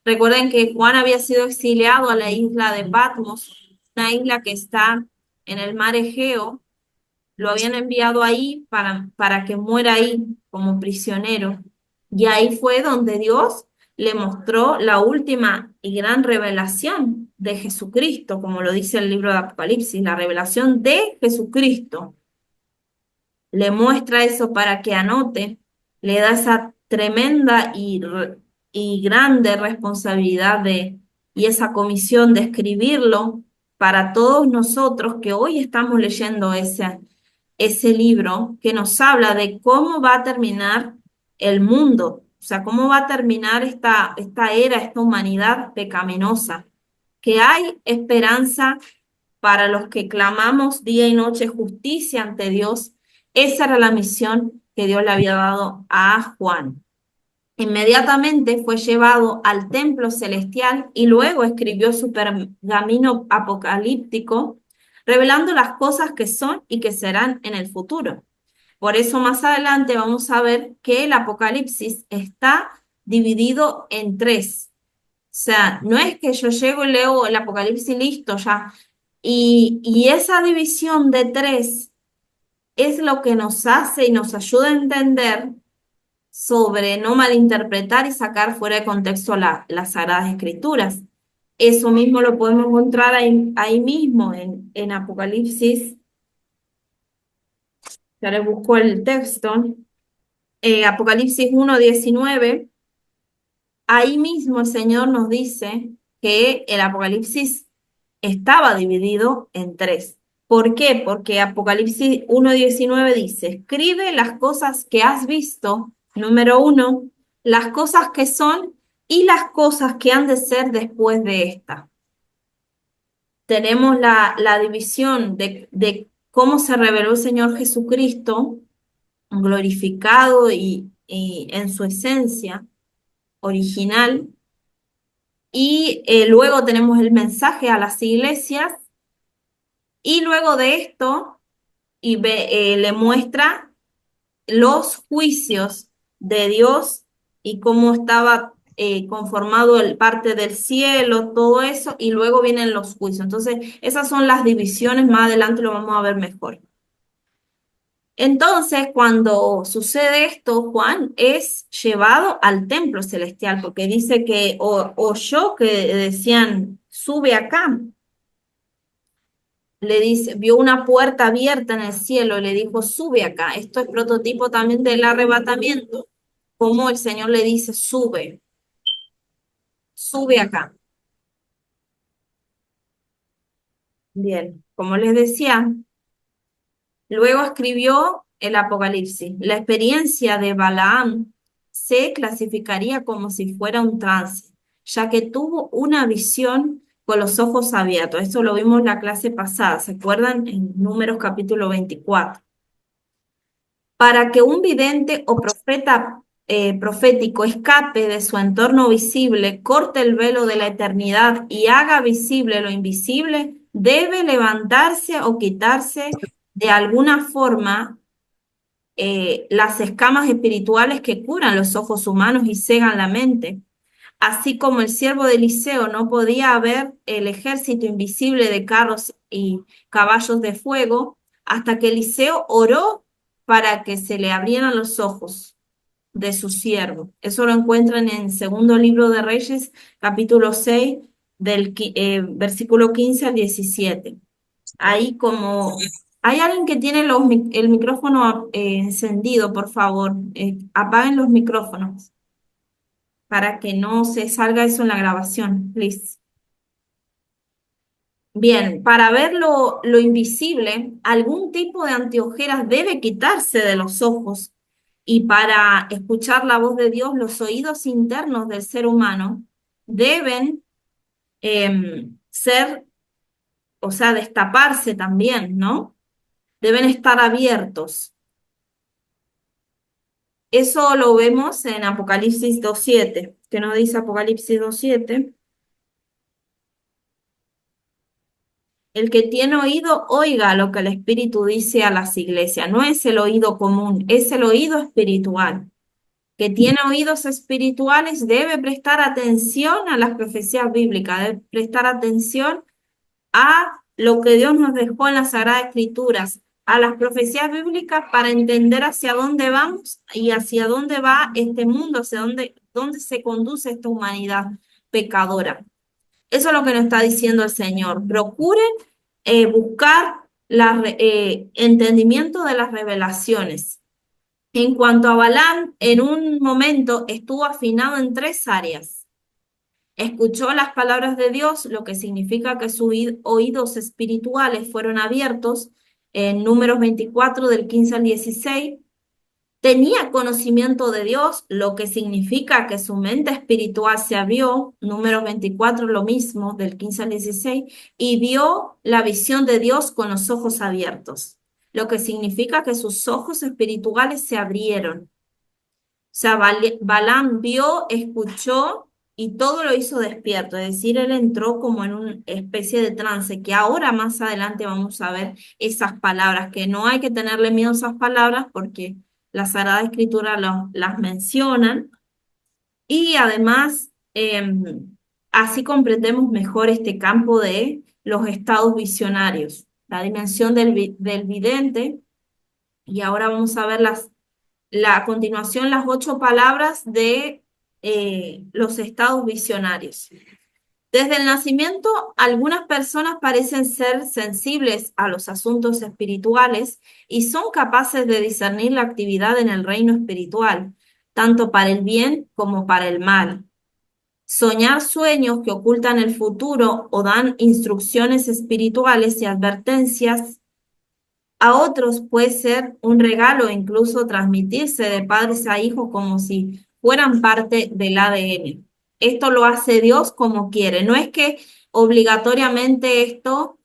Recuerden que Juan había sido exiliado a la isla de Patmos, una isla que está en el mar Egeo. Lo habían enviado ahí para que muera ahí como prisionero. Y ahí fue donde Dios le mostró la última y gran revelación de Jesucristo, como lo dice el libro de Apocalipsis, la revelación de Jesucristo. Le muestra eso para que anote, le da esa tremenda y grande responsabilidad y esa comisión de escribirlo para todos nosotros que hoy estamos leyendo ese libro que nos habla de cómo va a terminar el mundo, o sea, cómo va a terminar esta era, esta humanidad pecaminosa, que hay esperanza para los que clamamos día y noche justicia ante Dios. Esa era la misión que Dios le había dado a Juan. Inmediatamente fue llevado al templo celestial y luego escribió su pergamino apocalíptico, revelando las cosas que son y que serán en el futuro. Por eso más adelante vamos a ver que el Apocalipsis está dividido en tres. O sea, no es que yo llego y leo el Apocalipsis y listo ya. Y esa división de tres es lo que nos hace y nos ayuda a entender sobre no malinterpretar y sacar fuera de contexto las Sagradas Escrituras. Eso mismo lo podemos encontrar ahí mismo en Apocalipsis. Ya le busco el texto. Apocalipsis 1:19. Ahí mismo el Señor nos dice que el Apocalipsis estaba dividido en tres. ¿Por qué? Porque Apocalipsis 1:19 dice, escribe las cosas que has visto, número uno, las cosas que son y las cosas que han de ser después de esta. Tenemos la división de cómo se reveló el Señor Jesucristo, glorificado y en su esencia original. Y luego tenemos el mensaje a las iglesias y luego de esto le muestra los juicios de Dios y cómo estaba conformado el parte del cielo, todo eso, y luego vienen los juicios. Entonces, esas son las divisiones, más adelante lo vamos a ver mejor. Entonces, cuando sucede esto, Juan es llevado al templo celestial, porque dice que oyó que decían, sube acá. Le dice, vio una puerta abierta en el cielo, le dijo, sube acá. Esto es prototipo también del arrebatamiento, como el Señor le dice, sube, sube acá. Bien, como les decía, luego escribió el Apocalipsis. La experiencia de Balaam se clasificaría como si fuera un trance, ya que tuvo una visión con los ojos abiertos. Eso lo vimos en la clase pasada, ¿se acuerdan? En Números capítulo 24. Para que un vidente o profeta profético escape de su entorno visible, corte el velo de la eternidad y haga visible lo invisible, debe levantarse o quitarse de alguna forma las escamas espirituales que curan los ojos humanos y cegan la mente. Así como el siervo de Eliseo no podía ver el ejército invisible de carros y caballos de fuego, hasta que Eliseo oró para que se le abrieran los ojos de su siervo. Eso lo encuentran en segundo libro de Reyes, capítulo 6, versículo 15 al 17. Ahí como hay alguien que tiene el micrófono encendido, por favor, apaguen los micrófonos para que no se salga eso en la grabación, please. Bien, para ver lo invisible, algún tipo de anteojeras debe quitarse de los ojos y para escuchar la voz de Dios, los oídos internos del ser humano deben ser, o sea, destaparse también, ¿no? Deben estar abiertos. Eso lo vemos en Apocalipsis 2:7. ¿Qué nos dice Apocalipsis 2:7? El que tiene oído, oiga lo que el Espíritu dice a las iglesias. No es el oído común, es el oído espiritual. Que tiene oídos espirituales debe prestar atención a las profecías bíblicas, debe prestar atención a lo que Dios nos dejó en las Sagradas Escrituras, a las profecías bíblicas para entender hacia dónde vamos y hacia dónde va este mundo, hacia dónde se conduce esta humanidad pecadora. Eso es lo que nos está diciendo el Señor. Procuren buscar entendimiento de las revelaciones. En cuanto a Balaam, en un momento estuvo afinado en tres áreas. Escuchó las palabras de Dios, lo que significa que sus oídos espirituales fueron abiertos en Números 24 del 15 al 16. Tenía conocimiento de Dios, lo que significa que su mente espiritual se abrió, Números 24 lo mismo, del 15 al 16, y vio la visión de Dios con los ojos abiertos, lo que significa que sus ojos espirituales se abrieron. O sea, Balaam vio, escuchó y todo lo hizo despierto, es decir, él entró como en una especie de trance, que ahora más adelante vamos a ver esas palabras, que no hay que tenerle miedo a esas palabras porque la Sagrada Escritura las mencionan y además así comprendemos mejor este campo de los estados visionarios, la dimensión del vidente y ahora vamos a ver a continuación las 8 palabras de los estados visionarios. Desde el nacimiento, algunas personas parecen ser sensibles a los asuntos espirituales y son capaces de discernir la actividad en el reino espiritual, tanto para el bien como para el mal. Soñar sueños que ocultan el futuro o dan instrucciones espirituales y advertencias a otros puede ser un regalo e incluso transmitirse de padres a hijos como si fueran parte del ADN. Esto lo hace Dios como quiere. No es que obligatoriamente esto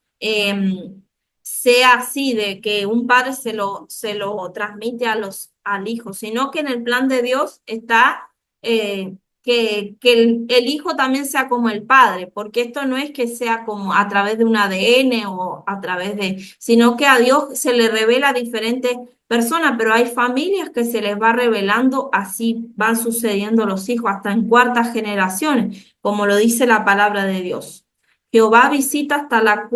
sea así, de que un padre se lo transmite al hijo, sino que en el plan de Dios está que el hijo también sea como el padre, porque esto no es que sea como a través de un ADN o a través sino que a Dios se le revela a diferentes personas, pero hay familias que se les va revelando, así van sucediendo los hijos hasta en cuartas generaciones, como lo dice la palabra de Dios. Jehová visita hasta la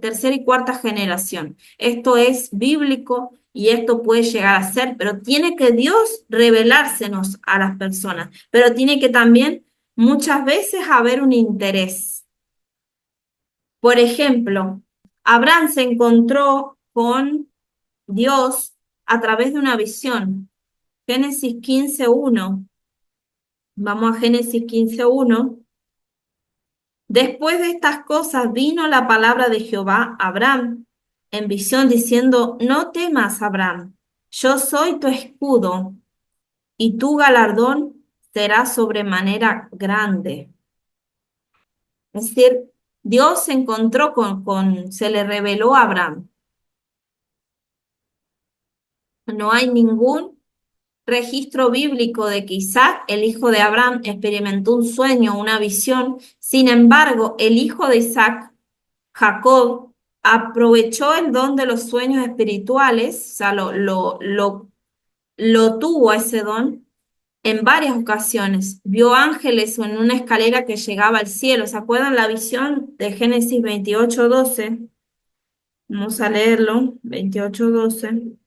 tercera y cuarta generación. Esto es bíblico y esto puede llegar a ser, pero tiene que Dios revelársenos a las personas, pero tiene que también muchas veces haber un interés. Por ejemplo, Abraham se encontró con Dios a través de una visión. Génesis 15:1. Vamos a Génesis 15:1. Después de estas cosas vino la palabra de Jehová a Abraham en visión diciendo, no temas, Abraham, yo soy tu escudo y tu galardón será sobremanera grande. Es decir, Dios se encontró se le reveló a Abraham. No hay ningún registro bíblico de que Isaac, el hijo de Abraham, experimentó un sueño, una visión. Sin embargo, el hijo de Isaac, Jacob, aprovechó el don de los sueños espirituales, o sea, lo tuvo ese don en varias ocasiones. Vio ángeles en una escalera que llegaba al cielo. ¿Se acuerdan la visión de Génesis 28:12? Vamos a leerlo, 28:12.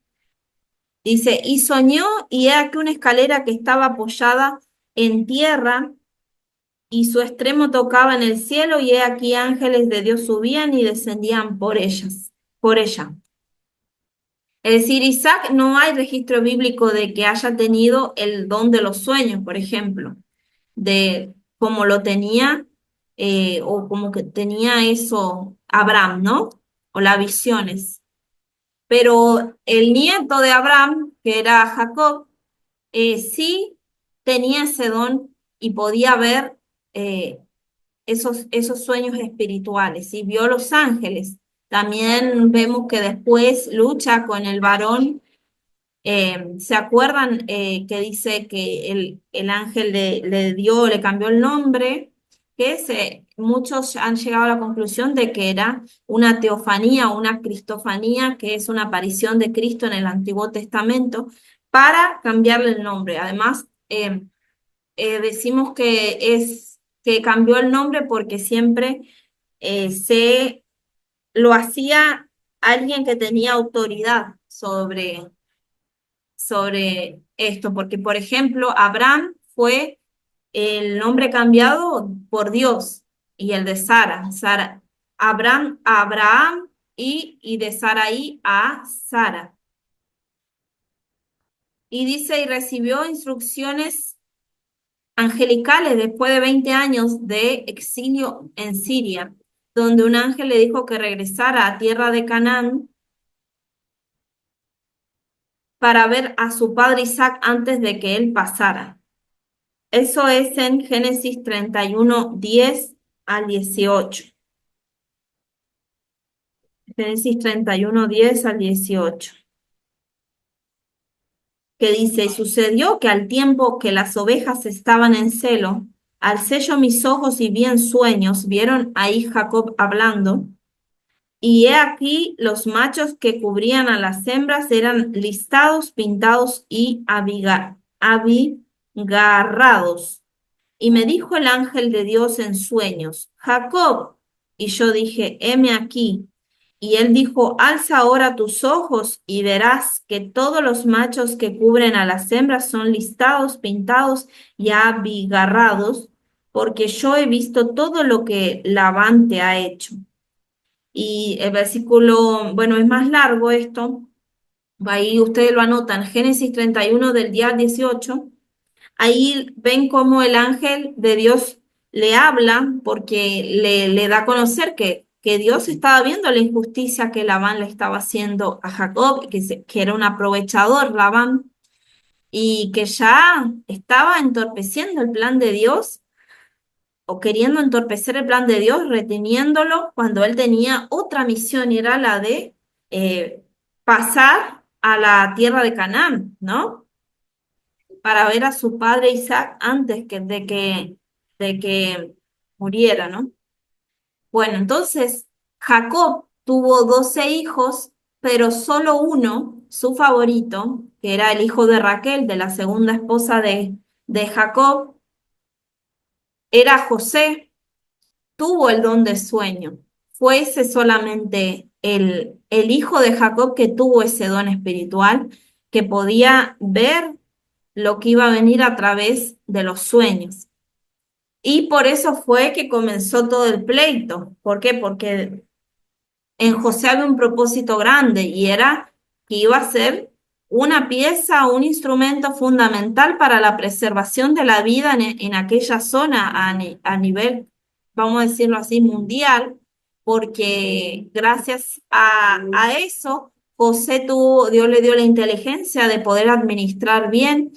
Dice, y soñó, y he aquí una escalera que estaba apoyada en tierra, y su extremo tocaba en el cielo, y he aquí ángeles de Dios subían y descendían por ella. Es decir, Isaac no hay registro bíblico de que haya tenido el don de los sueños, por ejemplo, de como lo tenía, o como que tenía eso Abraham, ¿no? O las visiones. Pero el nieto de Abraham, que era Jacob, sí tenía ese don y podía ver esos sueños espirituales y vio los ángeles. También vemos que después lucha con el varón. ¿Se acuerdan que dice que el ángel le cambió el nombre? Muchos han llegado a la conclusión de que era una teofanía o una cristofanía, que es una aparición de Cristo en el Antiguo Testamento, para cambiarle el nombre. Además, decimos que cambió el nombre porque siempre se lo hacía alguien que tenía autoridad sobre esto, porque por ejemplo, Abraham fue el nombre cambiado por Dios y el de Sara. Abraham y de Saraí a Sara. Y dice, y recibió instrucciones angelicales después de 20 años de exilio en Siria, donde un ángel le dijo que regresara a tierra de Canaán para ver a su padre Isaac antes de que él pasara. Eso es en Génesis 31:10 al 18. Génesis 31:10 al 18. Que dice, y sucedió que al tiempo que las ovejas estaban en celo, alcé yo mis ojos y vi en sueños, vieron ahí Jacob hablando, y he aquí los machos que cubrían a las hembras eran listados, pintados y abigarrados. Y me dijo el ángel de Dios en sueños, Jacob. Y yo dije, heme aquí. Y él dijo, alza ahora tus ojos y verás que todos los machos que cubren a las hembras son listados, pintados y abigarrados, porque yo he visto todo lo que Labán te ha hecho. Y el versículo, bueno, es más largo esto, ahí ustedes lo anotan, Génesis 31 del día 18. Ahí ven cómo el ángel de Dios le habla porque le da a conocer que Dios estaba viendo la injusticia que Labán le estaba haciendo a Jacob, que era un aprovechador Labán, y que ya estaba entorpeciendo el plan de Dios o queriendo entorpecer el plan de Dios, reteniéndolo cuando él tenía otra misión y era la de pasar a la tierra de Canaán, ¿no? Para ver a su padre Isaac antes de que muriera, ¿no? Bueno, entonces Jacob tuvo 12 hijos, pero solo uno, su favorito, que era el hijo de Raquel, de la segunda esposa de Jacob, era José, tuvo el don de sueño. Fue ese solamente el hijo de Jacob que tuvo ese don espiritual, que podía ver lo que iba a venir a través de los sueños. Y por eso fue que comenzó todo el pleito. ¿Por qué? Porque en José había un propósito grande y era que iba a ser una pieza, un instrumento fundamental para la preservación de la vida en aquella zona a nivel, vamos a decirlo así, mundial, porque gracias a eso, Dios le dio la inteligencia de poder administrar bien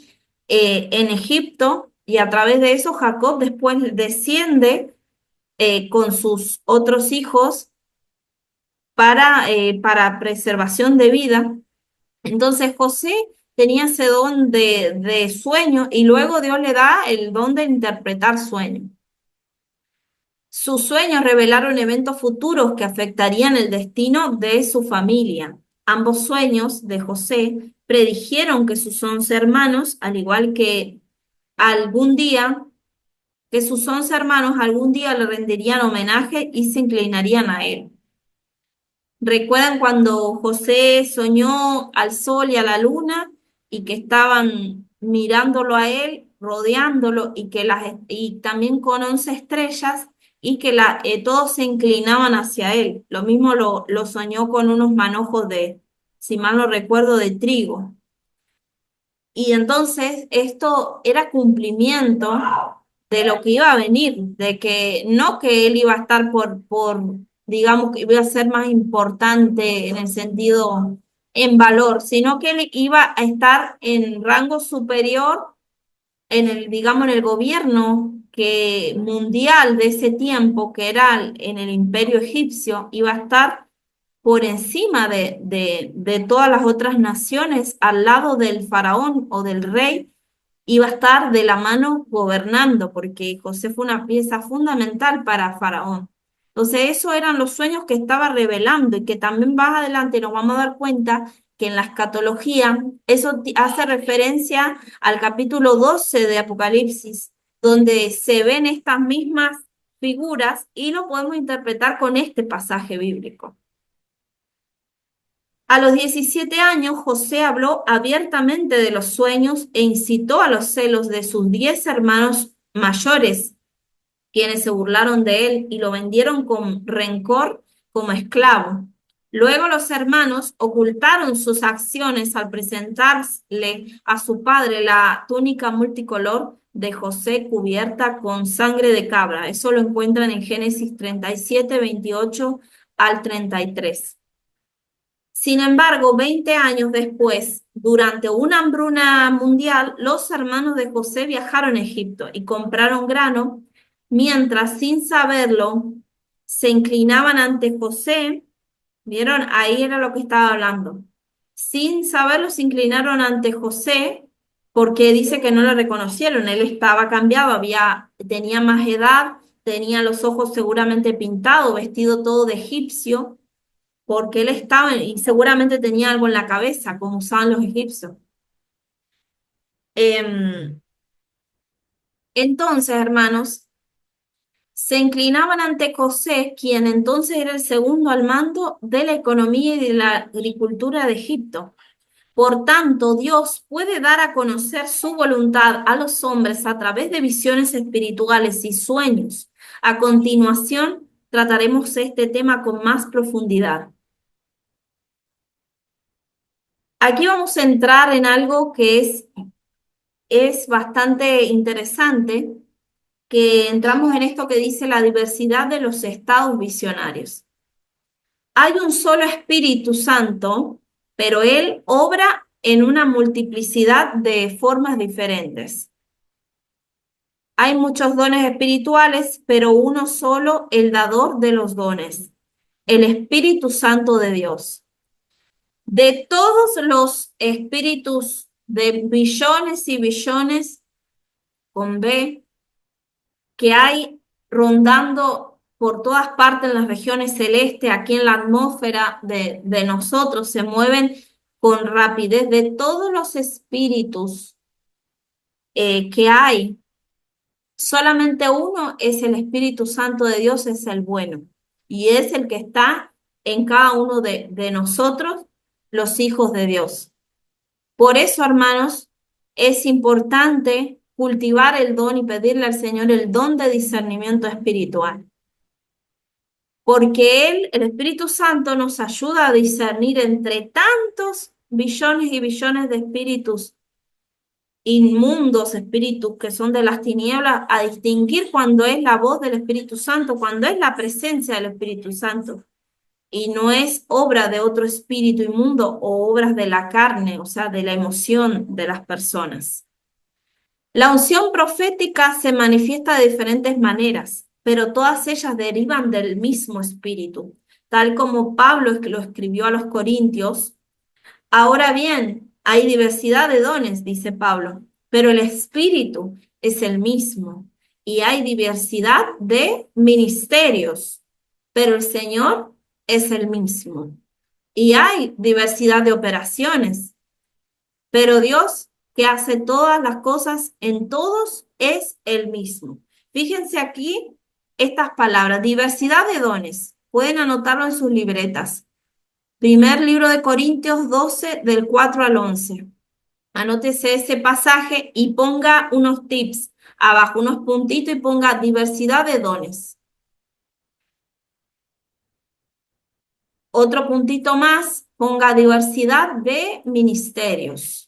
en Egipto, y a través de eso Jacob después desciende con sus otros hijos para preservación de vida. Entonces José tenía ese don de sueño y luego Dios le da el don de interpretar sueños. Sus sueños revelaron eventos futuros que afectarían el destino de su familia. Ambos sueños de José predijeron que sus 11 hermanos, al igual que algún día, que sus 11 hermanos algún día le rendirían homenaje y se inclinarían a él. ¿Recuerdan cuando José soñó al sol y a la luna y que estaban mirándolo a él, rodeándolo y también con 11 estrellas y que todos se inclinaban hacia él? Lo mismo lo soñó con unos manojos de, si mal no recuerdo, de trigo. Y entonces esto era cumplimiento de lo que iba a venir, de que no que él iba a estar digamos que iba a ser más importante en el sentido en valor, sino que él iba a estar en rango superior digamos, en el gobierno mundial de ese tiempo, que era en el Imperio Egipcio, iba a estar por encima de todas las otras naciones, al lado del faraón o del rey, iba a estar de la mano gobernando, porque José fue una pieza fundamental para Faraón. Entonces, esos eran los sueños que estaba revelando y que también más adelante nos vamos a dar cuenta que en la escatología eso hace referencia al capítulo 12 de Apocalipsis, donde se ven estas mismas figuras y lo podemos interpretar con este pasaje bíblico. A los 17 años, José habló abiertamente de los sueños e incitó a los celos de sus 10 hermanos mayores, quienes se burlaron de él y lo vendieron con rencor como esclavo. Luego los hermanos ocultaron sus acciones al presentarle a su padre la túnica multicolor de José cubierta con sangre de cabra. Eso lo encuentran en Génesis 37, 28 al 33. Sin embargo, 20 años después, durante una hambruna mundial, los hermanos de José viajaron a Egipto y compraron grano, mientras sin saberlo se inclinaban ante José. ¿Vieron? Ahí era lo que estaba hablando. Sin saberlo se inclinaron ante José porque dice que no lo reconocieron. Él estaba cambiado, tenía más edad, tenía los ojos seguramente pintados, vestido todo de egipcio porque él estaba y seguramente tenía algo en la cabeza, como usaban los egipcios. Em, entonces, hermanos, se inclinaban ante José, quien entonces era el segundo al mando de la economía y de la agricultura de Egipto. Por tanto, Dios puede dar a conocer su voluntad a los hombres a través de visiones espirituales y sueños. A continuación, trataremos este tema con más profundidad. Aquí vamos a entrar en algo que es bastante interesante, que entramos en esto que dice la diversidad de los estados visionarios. Hay un solo Espíritu Santo, pero Él obra en una multiplicidad de formas diferentes. Hay muchos dones espirituales, pero uno solo, el dador de los dones, el Espíritu Santo de Dios. De todos los espíritus de billones y billones con B que hay rondando por todas partes en las regiones celestes, aquí en la atmósfera de nosotros, se mueven con rapidez. De todos los espíritus que hay, solamente uno es el Espíritu Santo de Dios, es el bueno, y es el que está en cada uno de nosotros, los hijos de Dios. Por eso, hermanos, es importante cultivar el don y pedirle al Señor el don de discernimiento espiritual. Porque Él, el Espíritu Santo, nos ayuda a discernir entre tantos billones y billones de espíritus inmundos, espíritus que son de las tinieblas, a distinguir cuando es la voz del Espíritu Santo, cuando es la presencia del Espíritu Santo. Y no es obra de otro espíritu inmundo o obras de la carne, o sea, de la emoción de las personas. La unción profética se manifiesta de diferentes maneras, pero todas ellas derivan del mismo espíritu, tal como Pablo lo escribió a los Corintios. Ahora bien, hay diversidad de dones, dice Pablo, pero el espíritu es el mismo. Y hay diversidad de ministerios, pero el Señor es el mismo. Y hay diversidad de operaciones, pero Dios que hace todas las cosas en todos es el mismo. Fíjense aquí estas palabras, diversidad de dones. Pueden anotarlo en sus libretas. Primer libro de Corintios 12, del 4 al 11. Anótese ese pasaje y ponga unos tips abajo, unos puntitos y ponga diversidad de dones. Otro puntito más, ponga diversidad de ministerios.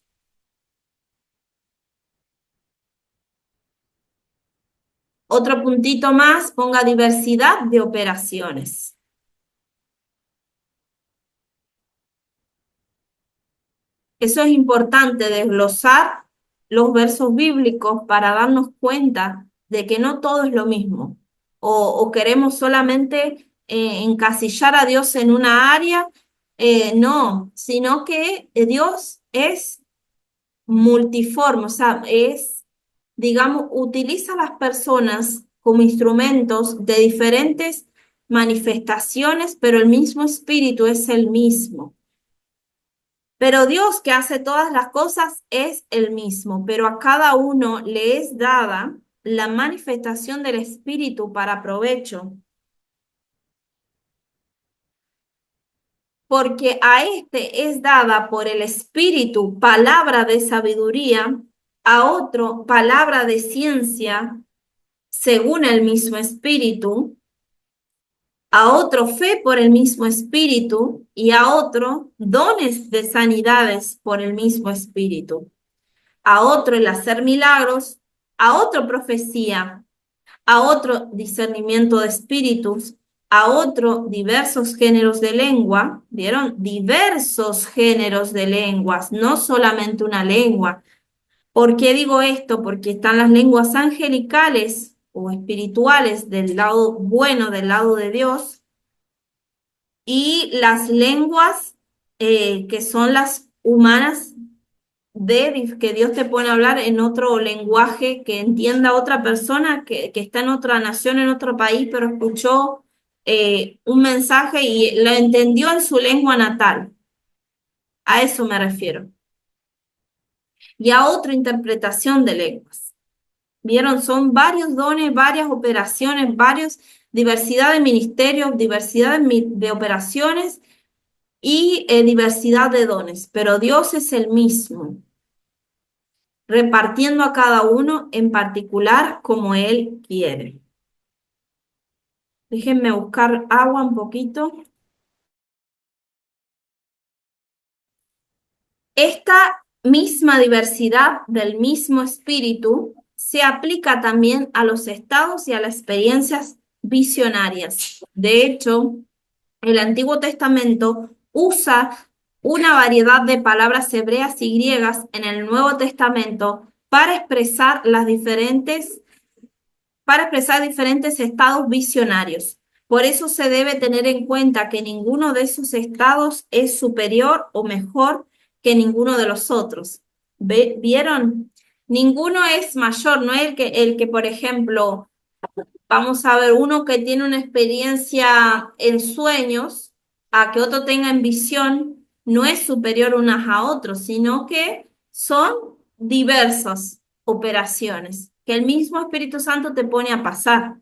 Otro puntito más, ponga diversidad de operaciones. Eso es importante, desglosar los versos bíblicos para darnos cuenta de que no todo es lo mismo. O queremos solamente encasillar a Dios en una área, no, sino que Dios es multiforme, o sea, es, digamos, utiliza a las personas como instrumentos de diferentes manifestaciones, pero el mismo espíritu es el mismo. Pero Dios que hace todas las cosas es el mismo, pero a cada uno le es dada la manifestación del espíritu para provecho, porque a este es dada por el espíritu palabra de sabiduría, a otro palabra de ciencia según el mismo espíritu, a otro fe por el mismo espíritu y a otro dones de sanidades por el mismo espíritu, a otro el hacer milagros, a otro profecía, a otro discernimiento de espíritus, a otro diversos géneros de lengua, ¿vieron? Diversos géneros de lenguas, no solamente una lengua. ¿Por qué digo esto? Porque están las lenguas angelicales o espirituales del lado bueno, del lado de Dios, y las lenguas que son las humanas que Dios te pone a hablar en otro lenguaje que entienda otra persona que está en otra nación, en otro país, pero escuchó un mensaje y lo entendió en su lengua natal. A eso me refiero. Y a otra interpretación de lenguas. ¿Vieron? Son varios dones, varias operaciones, varios, diversidad de ministerios, diversidad de operaciones y diversidad de dones, pero Dios es el mismo, repartiendo a cada uno en particular como Él quiere. Déjenme buscar agua un poquito. Esta misma diversidad del mismo espíritu se aplica también a los estados y a las experiencias visionarias. De hecho, el Antiguo Testamento usa una variedad de palabras hebreas y griegas en el Nuevo Testamento para expresar diferentes estados visionarios. Por eso se debe tener en cuenta que ninguno de esos estados es superior o mejor que ninguno de los otros. ¿Vieron? Ninguno es mayor, no es el que, por ejemplo, vamos a ver, uno que tiene una experiencia en sueños a que otro tenga en visión, no es superior unas a otros, sino que son diversas operaciones que el mismo Espíritu Santo te pone a pasar.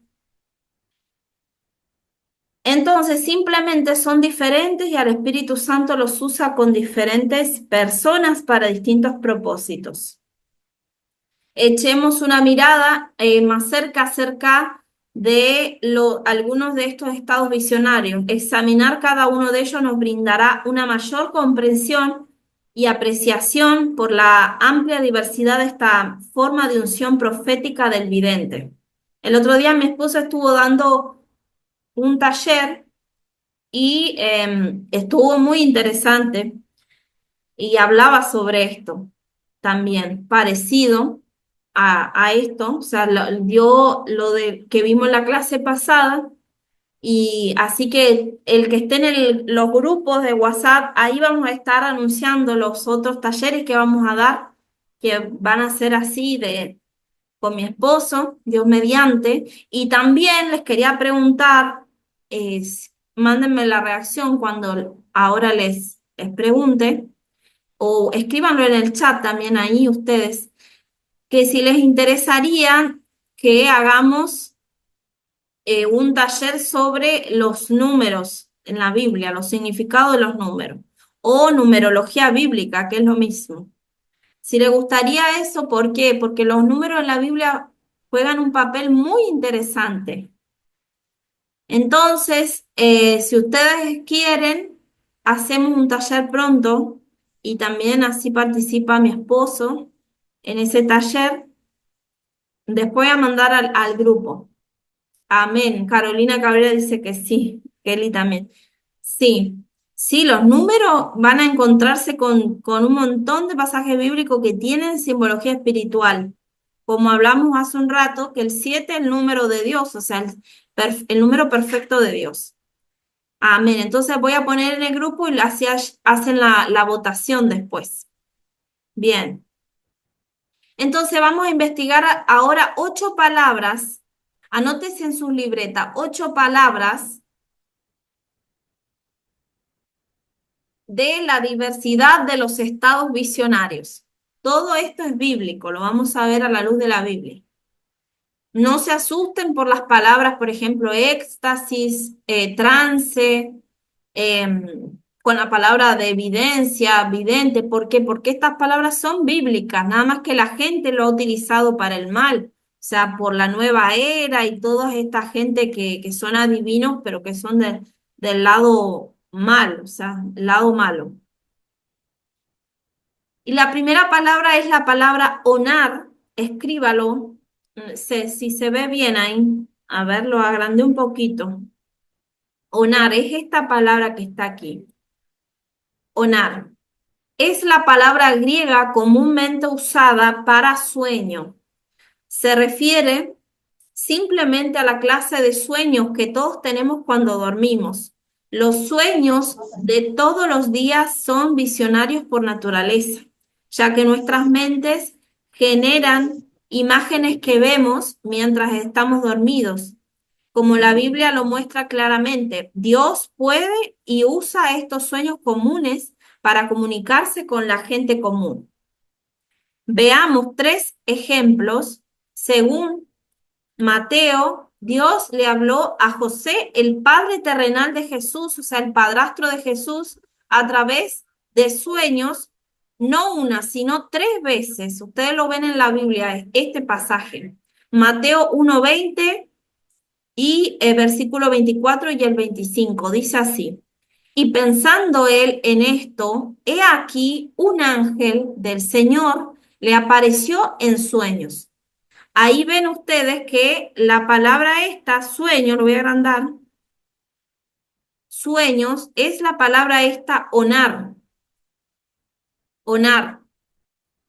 Entonces, simplemente son diferentes y al Espíritu Santo los usa con diferentes personas para distintos propósitos. Echemos una mirada más acerca de algunos de estos estados visionarios. Examinar cada uno de ellos nos brindará una mayor comprensión y apreciación por la amplia diversidad de esta forma de unción profética del vidente. El otro día mi esposa estuvo dando un taller y estuvo muy interesante y hablaba sobre esto también, parecido. a esto, o sea, dio lo de que vimos en la clase pasada. Y así que el que esté en los grupos de WhatsApp, ahí vamos a estar anunciando los otros talleres que vamos a dar, que van a ser así con mi esposo, Dios mediante. Y también les quería preguntar, mándenme la reacción cuando ahora les pregunte, o escríbanlo en el chat también ahí ustedes, que si les interesaría que hagamos un taller sobre los números en la Biblia, los significados de los números, o numerología bíblica, que es lo mismo. Si le gustaría eso, ¿por qué? Porque los números en la Biblia juegan un papel muy interesante. Entonces, si ustedes quieren, hacemos un taller pronto y también así participa mi esposo en ese taller. Después voy a mandar al grupo. Amén. Carolina Cabrera dice que sí. Kelly también. Sí, sí, los números van a encontrarse con un montón de pasajes bíblicos que tienen simbología espiritual. Como hablamos hace un rato, que el 7 es el número de Dios, o sea, el número perfecto de Dios. Amén. Entonces voy a poner en el grupo y así hacen la votación después. Bien. Entonces vamos a investigar ahora 8 palabras. Anótese en sus libretas, 8 palabras de la diversidad de los estados visionarios. Todo esto es bíblico, lo vamos a ver a la luz de la Biblia. No se asusten por las palabras, por ejemplo, éxtasis, trance, con la palabra de evidencia, vidente. ¿Por qué? Porque estas palabras son bíblicas, nada más que la gente lo ha utilizado para el mal. O sea, por la nueva era y toda esta gente que son adivinos, pero que son del lado mal, o sea, el lado malo. Y la primera palabra es la palabra onar. Escríbalo. Si se ve bien ahí. A ver, lo agrandé un poquito. Onar es esta palabra que está aquí. Onar. Es la palabra griega comúnmente usada para sueño. Se refiere simplemente a la clase de sueños que todos tenemos cuando dormimos. Los sueños de todos los días son visionarios por naturaleza, ya que nuestras mentes generan imágenes que vemos mientras estamos dormidos. Como la Biblia lo muestra claramente, Dios puede y usa estos sueños comunes para comunicarse con la gente común. Veamos 3 ejemplos según Mateo. Dios le habló a José, el padre terrenal de Jesús, o sea, el padrastro de Jesús, a través de sueños, no una, sino 3 veces. Ustedes lo ven en la Biblia, este pasaje. Mateo 1:20 y el versículo 24 y el 25. Dice así. Y pensando él en esto, he aquí un ángel del Señor le apareció en sueños. Ahí ven ustedes que la palabra esta, sueño, lo voy a agrandar, sueños, es la palabra esta, onar, onar.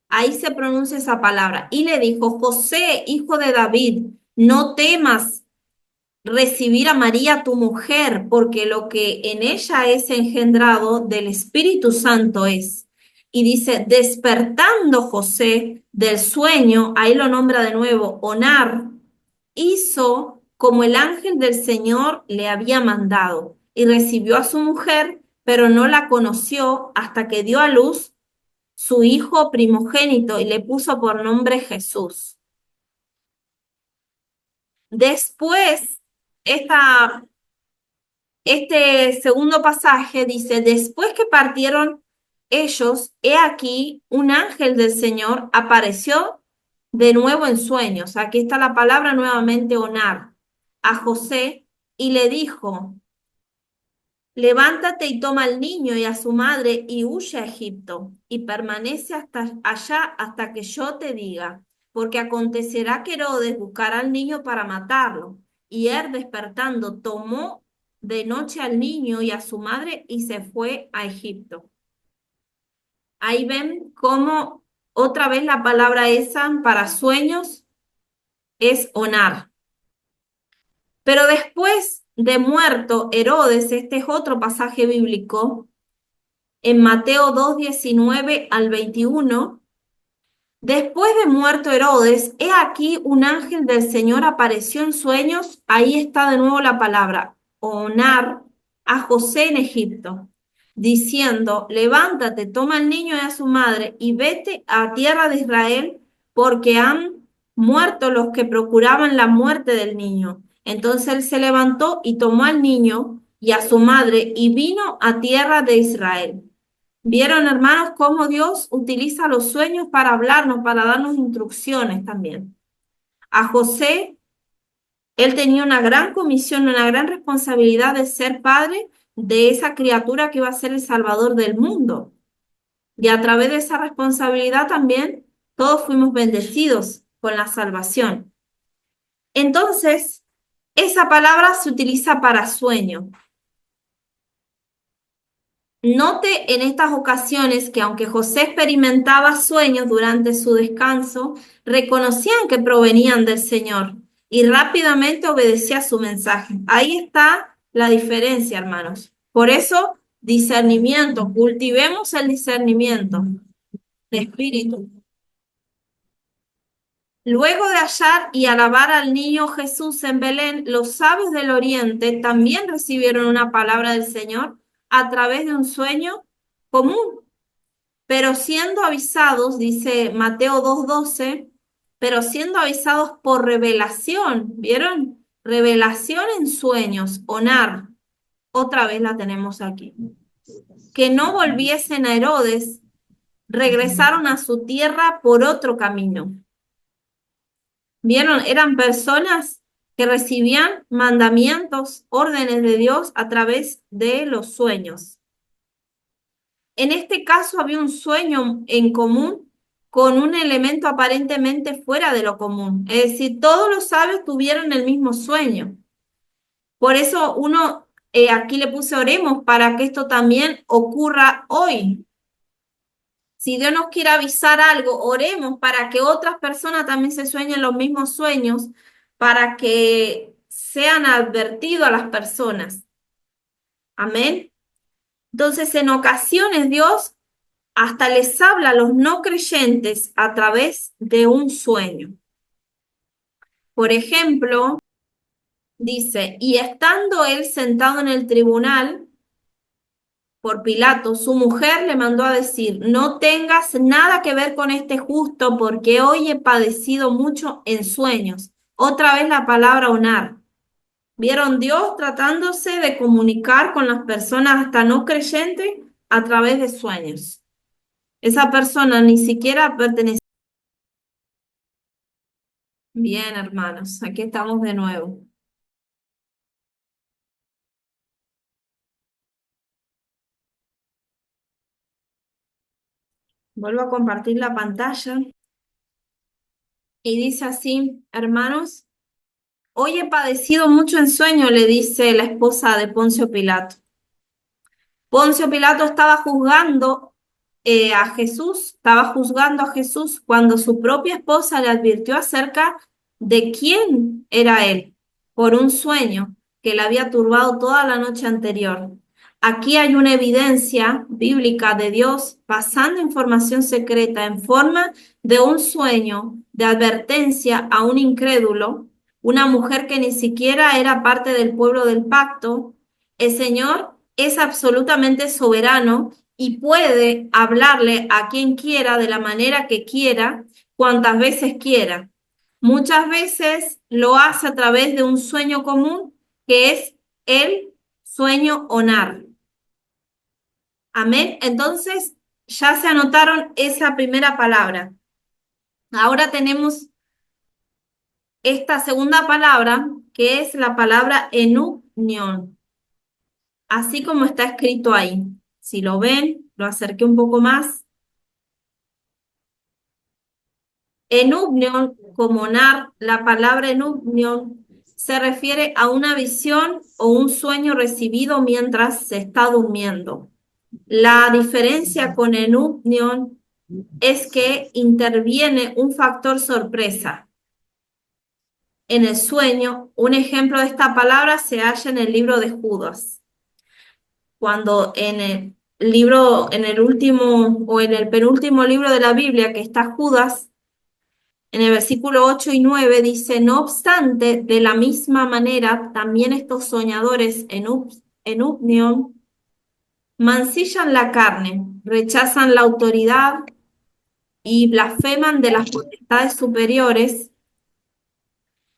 Ahí se pronuncia esa palabra. Y le dijo, José, hijo de David, no temas recibir a María tu mujer, porque lo que en ella es engendrado del Espíritu Santo es. Y dice, despertando José del sueño, ahí lo nombra de nuevo, onar, hizo como el ángel del Señor le había mandado y recibió a su mujer, pero no la conoció hasta que dio a luz su hijo primogénito y le puso por nombre Jesús. Después, este segundo pasaje dice, después que partieron ellos, he aquí, un ángel del Señor apareció de nuevo en sueños. Aquí está la palabra nuevamente onar a José y le dijo, levántate y toma al niño y a su madre y huye a Egipto y permanece hasta allá hasta que yo te diga, porque acontecerá que Herodes buscará al niño para matarlo. Y él despertando tomó de noche al niño y a su madre y se fue a Egipto. Ahí ven cómo Otra vez la palabra esa para sueños es onar. Pero después de muerto Herodes, este es otro pasaje bíblico, en Mateo 2:19 al 21. Después de muerto Herodes, he aquí un ángel del Señor apareció en sueños, ahí está de nuevo la palabra, onar, a José en Egipto, diciendo, levántate, toma al niño y a su madre y vete a tierra de Israel, porque han muerto los que procuraban la muerte del niño. Entonces él se levantó y tomó al niño y a su madre y vino a tierra de Israel. ¿Vieron, hermanos, cómo Dios utiliza los sueños para hablarnos, para darnos instrucciones también? A José, él tenía una gran comisión, una gran responsabilidad de ser padre de esa criatura que iba a ser el Salvador del mundo. Y a través de esa responsabilidad también todos fuimos bendecidos con la salvación. Entonces, esa palabra se utiliza para sueño. Note en estas ocasiones que aunque José experimentaba sueños durante su descanso, reconocían que provenían del Señor y rápidamente obedecía su mensaje. Ahí está la diferencia, hermanos. Por eso, discernimiento, cultivemos el discernimiento de espíritu. Luego de hallar y alabar al niño Jesús en Belén, los sabios del Oriente también recibieron una palabra del Señor a través de un sueño común. Pero siendo avisados, dice Mateo 2:12, pero siendo avisados por revelación, ¿vieron? Revelación en sueños, onar, otra vez la tenemos aquí. Que no volviesen a Herodes, regresaron a su tierra por otro camino. ¿Vieron? Eran personas que recibían mandamientos, órdenes de Dios a través de los sueños. En este caso había un sueño en común con un elemento aparentemente fuera de lo común. Es decir, todos los sabios tuvieron el mismo sueño. Por eso aquí le puse oremos para que esto también ocurra hoy. Si Dios nos quiere avisar algo, oremos para que otras personas también se sueñen los mismos sueños, para que sean advertidos a las personas. Amén. Entonces, en ocasiones Dios hasta les habla a los no creyentes a través de un sueño. Por ejemplo, dice, y estando él sentado en el tribunal por Pilato, su mujer le mandó a decir, no tengas nada que ver con este justo, porque hoy he padecido mucho en sueños. Otra vez la palabra onar. ¿Vieron Dios tratándose de comunicar con las personas hasta no creyentes a través de sueños? Esa persona ni siquiera pertenece. Bien, hermanos, aquí estamos de nuevo. Vuelvo a compartir la pantalla y dice así, hermanos, hoy he padecido mucho en sueño, le dice la esposa de Poncio Pilato. Poncio Pilato estaba juzgando estaba juzgando a Jesús cuando su propia esposa le advirtió acerca de quién era él por un sueño que le había turbado toda la noche anterior. Aquí hay una evidencia bíblica de Dios pasando información secreta en forma de un sueño de advertencia a un incrédulo, una mujer que ni siquiera era parte del pueblo del pacto. El Señor es absolutamente soberano y puede hablarle a quien quiera de la manera que quiera, cuantas veces quiera. Muchas veces lo hace a través de un sueño común que es el sueño onar. Amén. Entonces, ya se anotaron esa primera palabra. Ahora tenemos esta segunda palabra, que es la palabra enunión, así como está escrito ahí. Si lo ven, lo acerqué un poco más. Enunión, como nar, la palabra enunión se refiere a una visión o un sueño recibido mientras se está durmiendo. La diferencia con enunión es que interviene un factor sorpresa en el sueño. Un ejemplo de esta palabra se halla en el libro de Judas, cuando en el libro, en el último o en el penúltimo libro de la Biblia que está Judas, en el versículo 8 y 9 dice: no obstante, de la misma manera, también estos soñadores en Upnión mancillan la carne, rechazan la autoridad y blasfeman de las potestades superiores.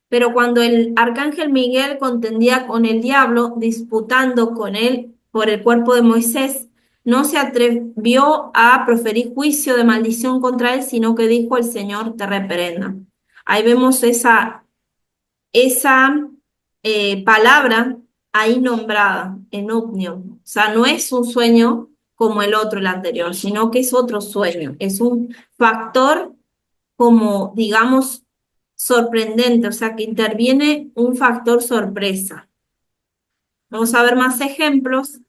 Pero cuando el arcángel Miguel contendía con el diablo, disputando con él por el cuerpo de Moisés, no se atrevió a proferir juicio de maldición contra él, sino que dijo: el Señor te reprenda. Ahí vemos esa palabra ahí nombrada en Upnio. O sea, no es un sueño como el otro, el anterior, sino que es otro sueño. Es un factor como, digamos, sorprendente, o sea, que interviene un factor sorpresa. Vamos a ver más ejemplos.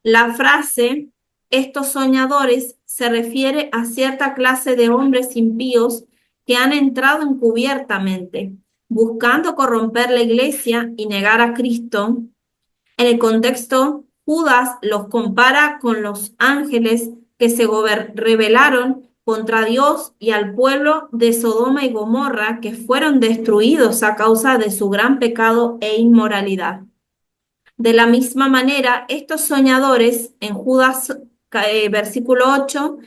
La frase, estos soñadores, se refiere a cierta clase de hombres impíos que han entrado encubiertamente, buscando corromper la iglesia y negar a Cristo. En el contexto, Judas los compara con los ángeles que se rebelaron contra Dios y al pueblo de Sodoma y Gomorra, que fueron destruidos a causa de su gran pecado e inmoralidad. De la misma manera, estos soñadores, en Judas versículo 8,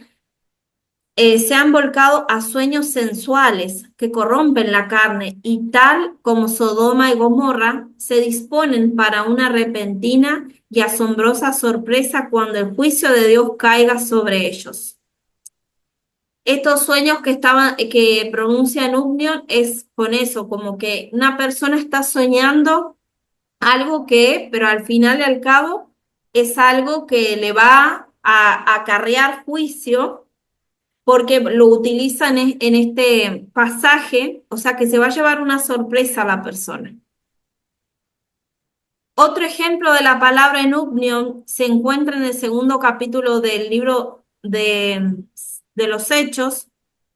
se han volcado a sueños sensuales que corrompen la carne y tal como Sodoma y Gomorra se disponen para una repentina y asombrosa sorpresa cuando el juicio de Dios caiga sobre ellos. Estos sueños que pronuncia Nubnion es con eso, como que una persona está soñando algo que, pero al final y al cabo, es algo que le va a acarrear juicio porque lo utilizan en este pasaje, o sea que se va a llevar una sorpresa a la persona. Otro ejemplo de la palabra en Upnion se encuentra en el segundo capítulo del libro de los Hechos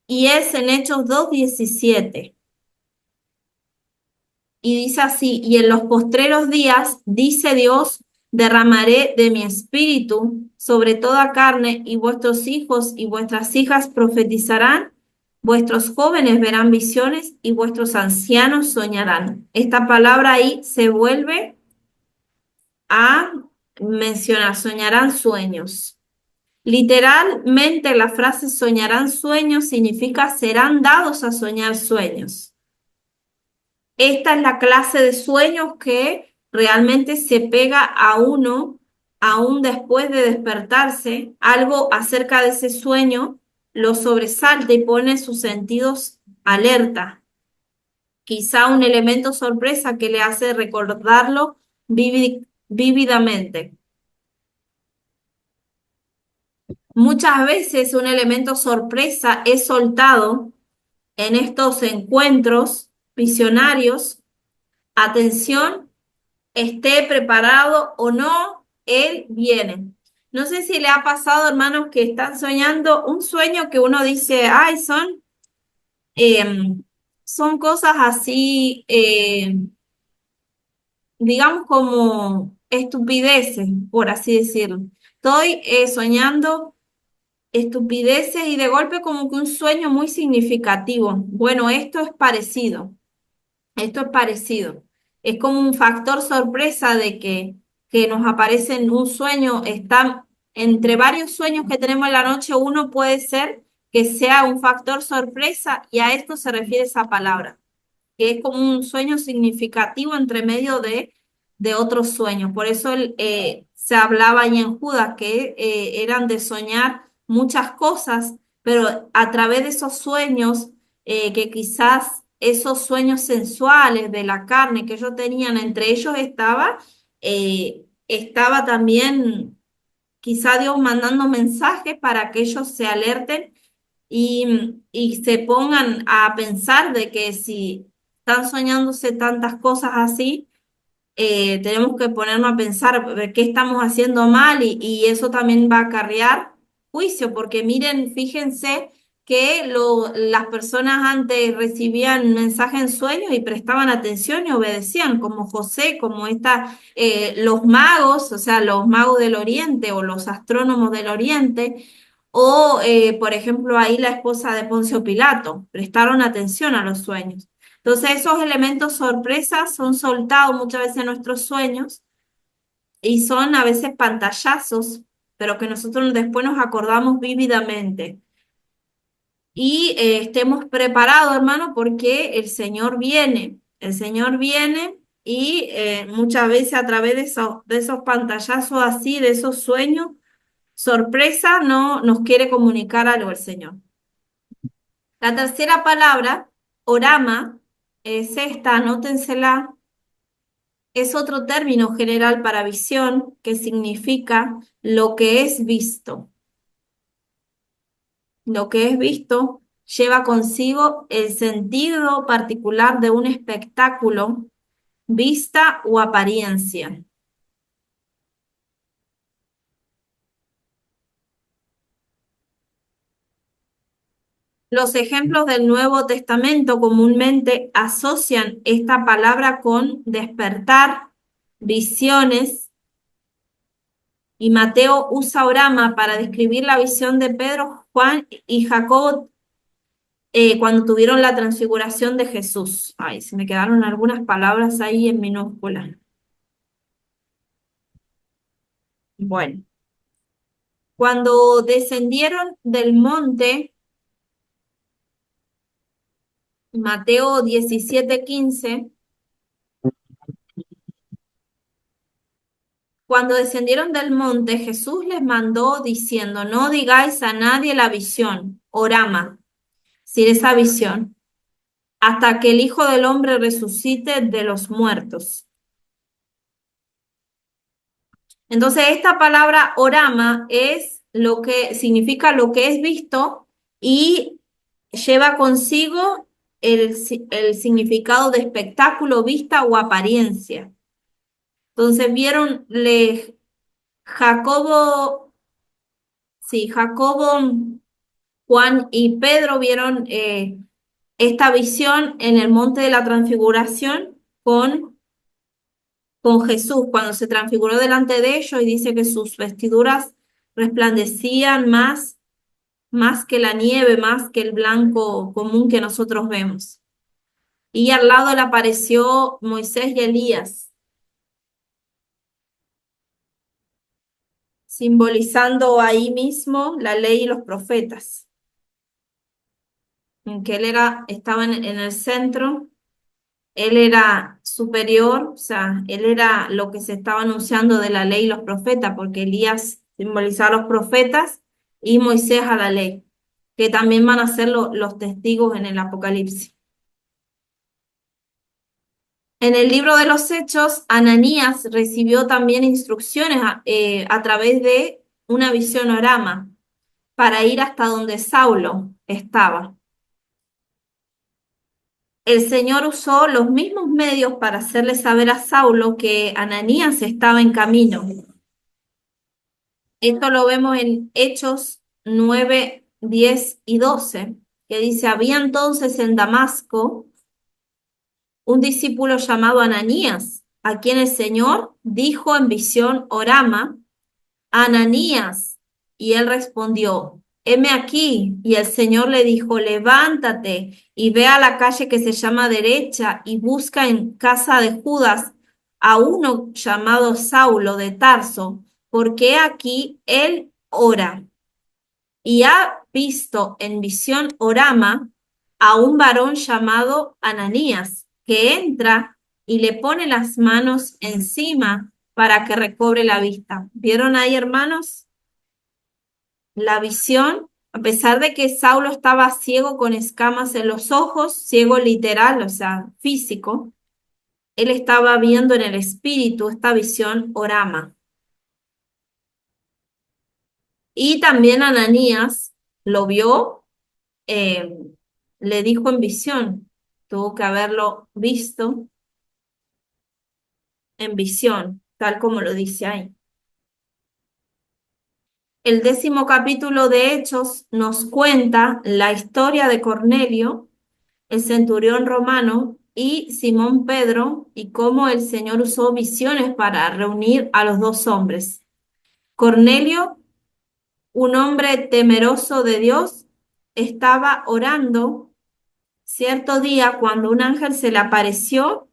y es en Hechos 2:17. Y dice así: y en los postreros días, dice Dios, derramaré de mi espíritu sobre toda carne, y vuestros hijos y vuestras hijas profetizarán, vuestros jóvenes verán visiones y vuestros ancianos soñarán. Esta palabra ahí se vuelve a mencionar: soñarán sueños. Literalmente la frase soñarán sueños significa serán dados a soñar sueños. Esta es la clase de sueños que realmente se pega a uno aún después de despertarse. Algo acerca de ese sueño lo sobresalta y pone sus sentidos alerta. Quizá un elemento sorpresa que le hace recordarlo vívidamente. Muchas veces un elemento sorpresa es soltado en estos encuentros visionarios. Atención, esté preparado o no, él viene. No sé si le ha pasado, hermanos, que están soñando un sueño que uno dice: ay, son cosas así, digamos como estupideces, por así decirlo. Estoy soñando estupideces y de golpe como que un sueño muy significativo. Bueno, esto es parecido. Esto es parecido. Es como un factor sorpresa de que nos aparece en un sueño. Está entre varios sueños que tenemos en la noche, uno puede ser que sea un factor sorpresa y a esto se refiere esa palabra, que es como un sueño significativo entre medio de otros sueños. Por eso se hablaba ahí en Judas que eran de soñar muchas cosas, pero a través de esos sueños, que quizás esos sueños sensuales de la carne que ellos tenían, entre ellos estaba también quizá Dios mandando mensajes para que ellos se alerten y se pongan a pensar de que si están soñándose tantas cosas así, tenemos que ponernos a pensar qué estamos haciendo mal y eso también va a acarrear. juicio, porque miren, fíjense que las personas antes recibían mensajes en sueños y prestaban atención y obedecían, como José, como los magos, o sea, los magos del Oriente o los astrónomos del Oriente, o por ejemplo ahí la esposa de Poncio Pilato, prestaron atención a los sueños. Entonces esos elementos sorpresas son soltados muchas veces en nuestros sueños y son a veces pantallazos, pero que nosotros después nos acordamos vívidamente. Y estemos preparados, hermano, porque el Señor viene y muchas veces a través de esos pantallazos así, de esos sueños, sorpresa, no nos quiere comunicar algo el Señor. La tercera palabra, orama, es esta, anótensela. Es otro término general para visión que significa lo que es visto. Lo que es visto lleva consigo el sentido particular de un espectáculo, vista o apariencia. Los ejemplos del Nuevo Testamento comúnmente asocian esta palabra con despertar, visiones, y Mateo usa orama para describir la visión de Pedro, Juan y Jacobo cuando tuvieron la transfiguración de Jesús. Ay, se me quedaron algunas palabras ahí en minúscula. Bueno, cuando descendieron del monte, Mateo 17:15, cuando descendieron del monte, Jesús les mandó diciendo, no digáis a nadie la visión, orama, si esa visión, hasta que el Hijo del Hombre resucite de los muertos. Entonces, esta palabra orama es lo que significa lo que es visto y lleva consigo el significado de espectáculo, vista o apariencia. Entonces, Jacobo, sí, Jacobo, Juan y Pedro vieron esta visión en el monte de la transfiguración con Jesús cuando se transfiguró delante de ellos y dice que sus vestiduras resplandecían más que la nieve, más que el blanco común que nosotros vemos. Y al lado le apareció Moisés y Elías, simbolizando ahí mismo la ley y los profetas, en que estaba en el centro. Él era superior, o sea, él era lo que se estaba anunciando de la ley y los profetas, porque Elías simbolizaba a los profetas y Moisés a la ley, que también van a ser los testigos en el Apocalipsis. En el libro de los Hechos, Ananías recibió también instrucciones a través de una visión orama para ir hasta donde Saulo estaba. El Señor usó los mismos medios para hacerle saber a Saulo que Ananías estaba en camino. Esto lo vemos en Hechos 9, 10 y 12, que dice, había entonces en Damasco un discípulo llamado Ananías, a quien el Señor dijo en visión orama, Ananías, y él respondió, heme aquí. Y el Señor le dijo, levántate y ve a la calle que se llama derecha y busca en casa de Judas a uno llamado Saulo de Tarso, porque aquí él ora. Y ha visto en visión orama a un varón llamado Ananías, que entra y le pone las manos encima para que recobre la vista. ¿Vieron ahí, hermanos? La visión, a pesar de que Saulo estaba ciego con escamas en los ojos, ciego literal, o sea, físico, él estaba viendo en el espíritu esta visión orama. Y también Ananías lo vio, eh, le dijo en visión, tuvo que haberlo visto en visión, tal como lo dice ahí. El 10º capítulo de Hechos nos cuenta la historia de Cornelio, el centurión romano, y Simón Pedro, y cómo el Señor usó visiones para reunir a los dos hombres. Cornelio, un hombre temeroso de Dios, estaba orando cierto día cuando un ángel se le apareció.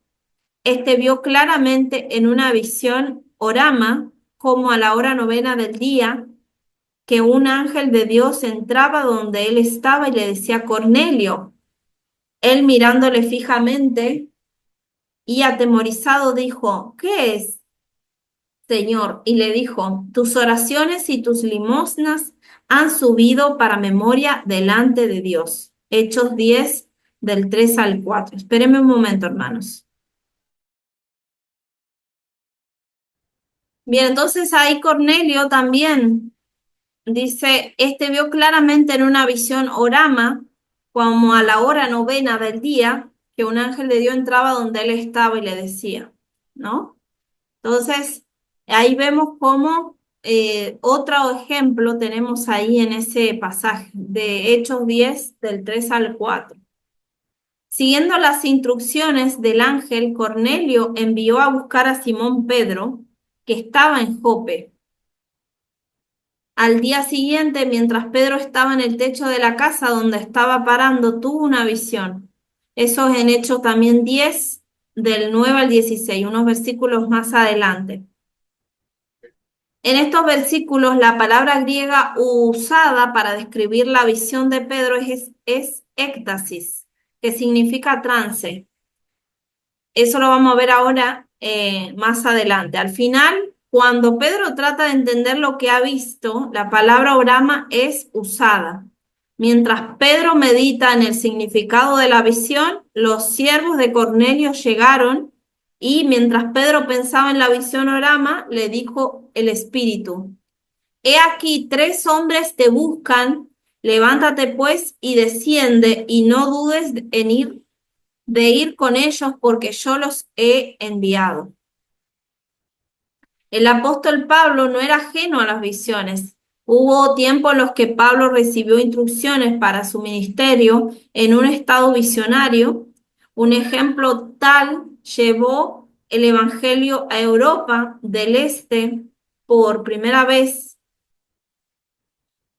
Este vio claramente en una visión orama, como a la hora novena del día, que un ángel de Dios entraba donde él estaba y le decía Cornelio. Él mirándole fijamente y atemorizado dijo, ¿qué es, Señor? Y le dijo, tus oraciones y tus limosnas han subido para memoria delante de Dios. Hechos 10, del 3 al 4. Espérenme un momento, hermanos. Bien, entonces ahí Cornelio también dice, este vio claramente en una visión orama, como a la hora novena del día, que un ángel de Dios entraba donde él estaba y le decía, ¿no? Entonces, ahí vemos cómo otro ejemplo tenemos ahí en ese pasaje de Hechos 10, del 3 al 4. Siguiendo las instrucciones del ángel, Cornelio envió a buscar a Simón Pedro, que estaba en Jope. Al día siguiente, mientras Pedro estaba en el techo de la casa donde estaba parando, tuvo una visión. Eso es en Hechos también 10, del 9 al 16, unos versículos más adelante. En estos versículos, la palabra griega usada para describir la visión de Pedro es éxtasis, que significa trance. Eso lo vamos a ver ahora más adelante. Al final, cuando Pedro trata de entender lo que ha visto, la palabra orama es usada. Mientras Pedro medita en el significado de la visión, los siervos de Cornelio llegaron y mientras Pedro pensaba en la visión orama, le dijo el Espíritu, he aquí 3 hombres te buscan, levántate pues y desciende y no dudes de ir con ellos porque yo los he enviado. El apóstol Pablo no era ajeno a las visiones. Hubo tiempos en los que Pablo recibió instrucciones para su ministerio en un estado visionario. Un ejemplo tal llevó el Evangelio a Europa del Este por primera vez.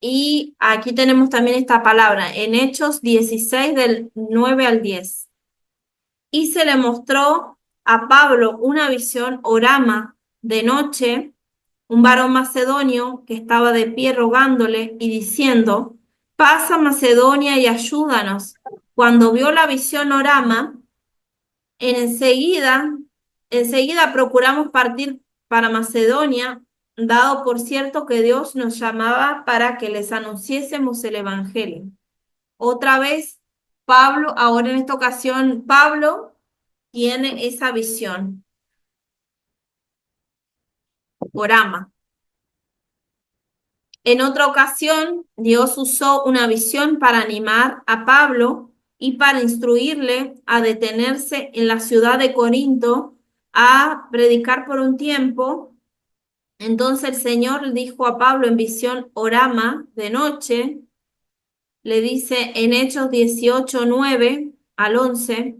Y aquí tenemos también esta palabra en Hechos 16 del 9 al 10. Y se le mostró a Pablo una visión orama de noche, un varón macedonio que estaba de pie rogándole y diciendo, pasa Macedonia y ayúdanos. Cuando vio la visión orama, enseguida procuramos partir para Macedonia, dado por cierto que Dios nos llamaba para que les anunciésemos el Evangelio. Otra vez, Pablo, ahora en esta ocasión, Pablo tiene esa visión, orama. En otra ocasión, Dios usó una visión para animar a Pablo y para instruirle a detenerse en la ciudad de Corinto a predicar por un tiempo. Entonces el Señor dijo a Pablo en visión orama de noche, le dice en Hechos 18, 9 al 11,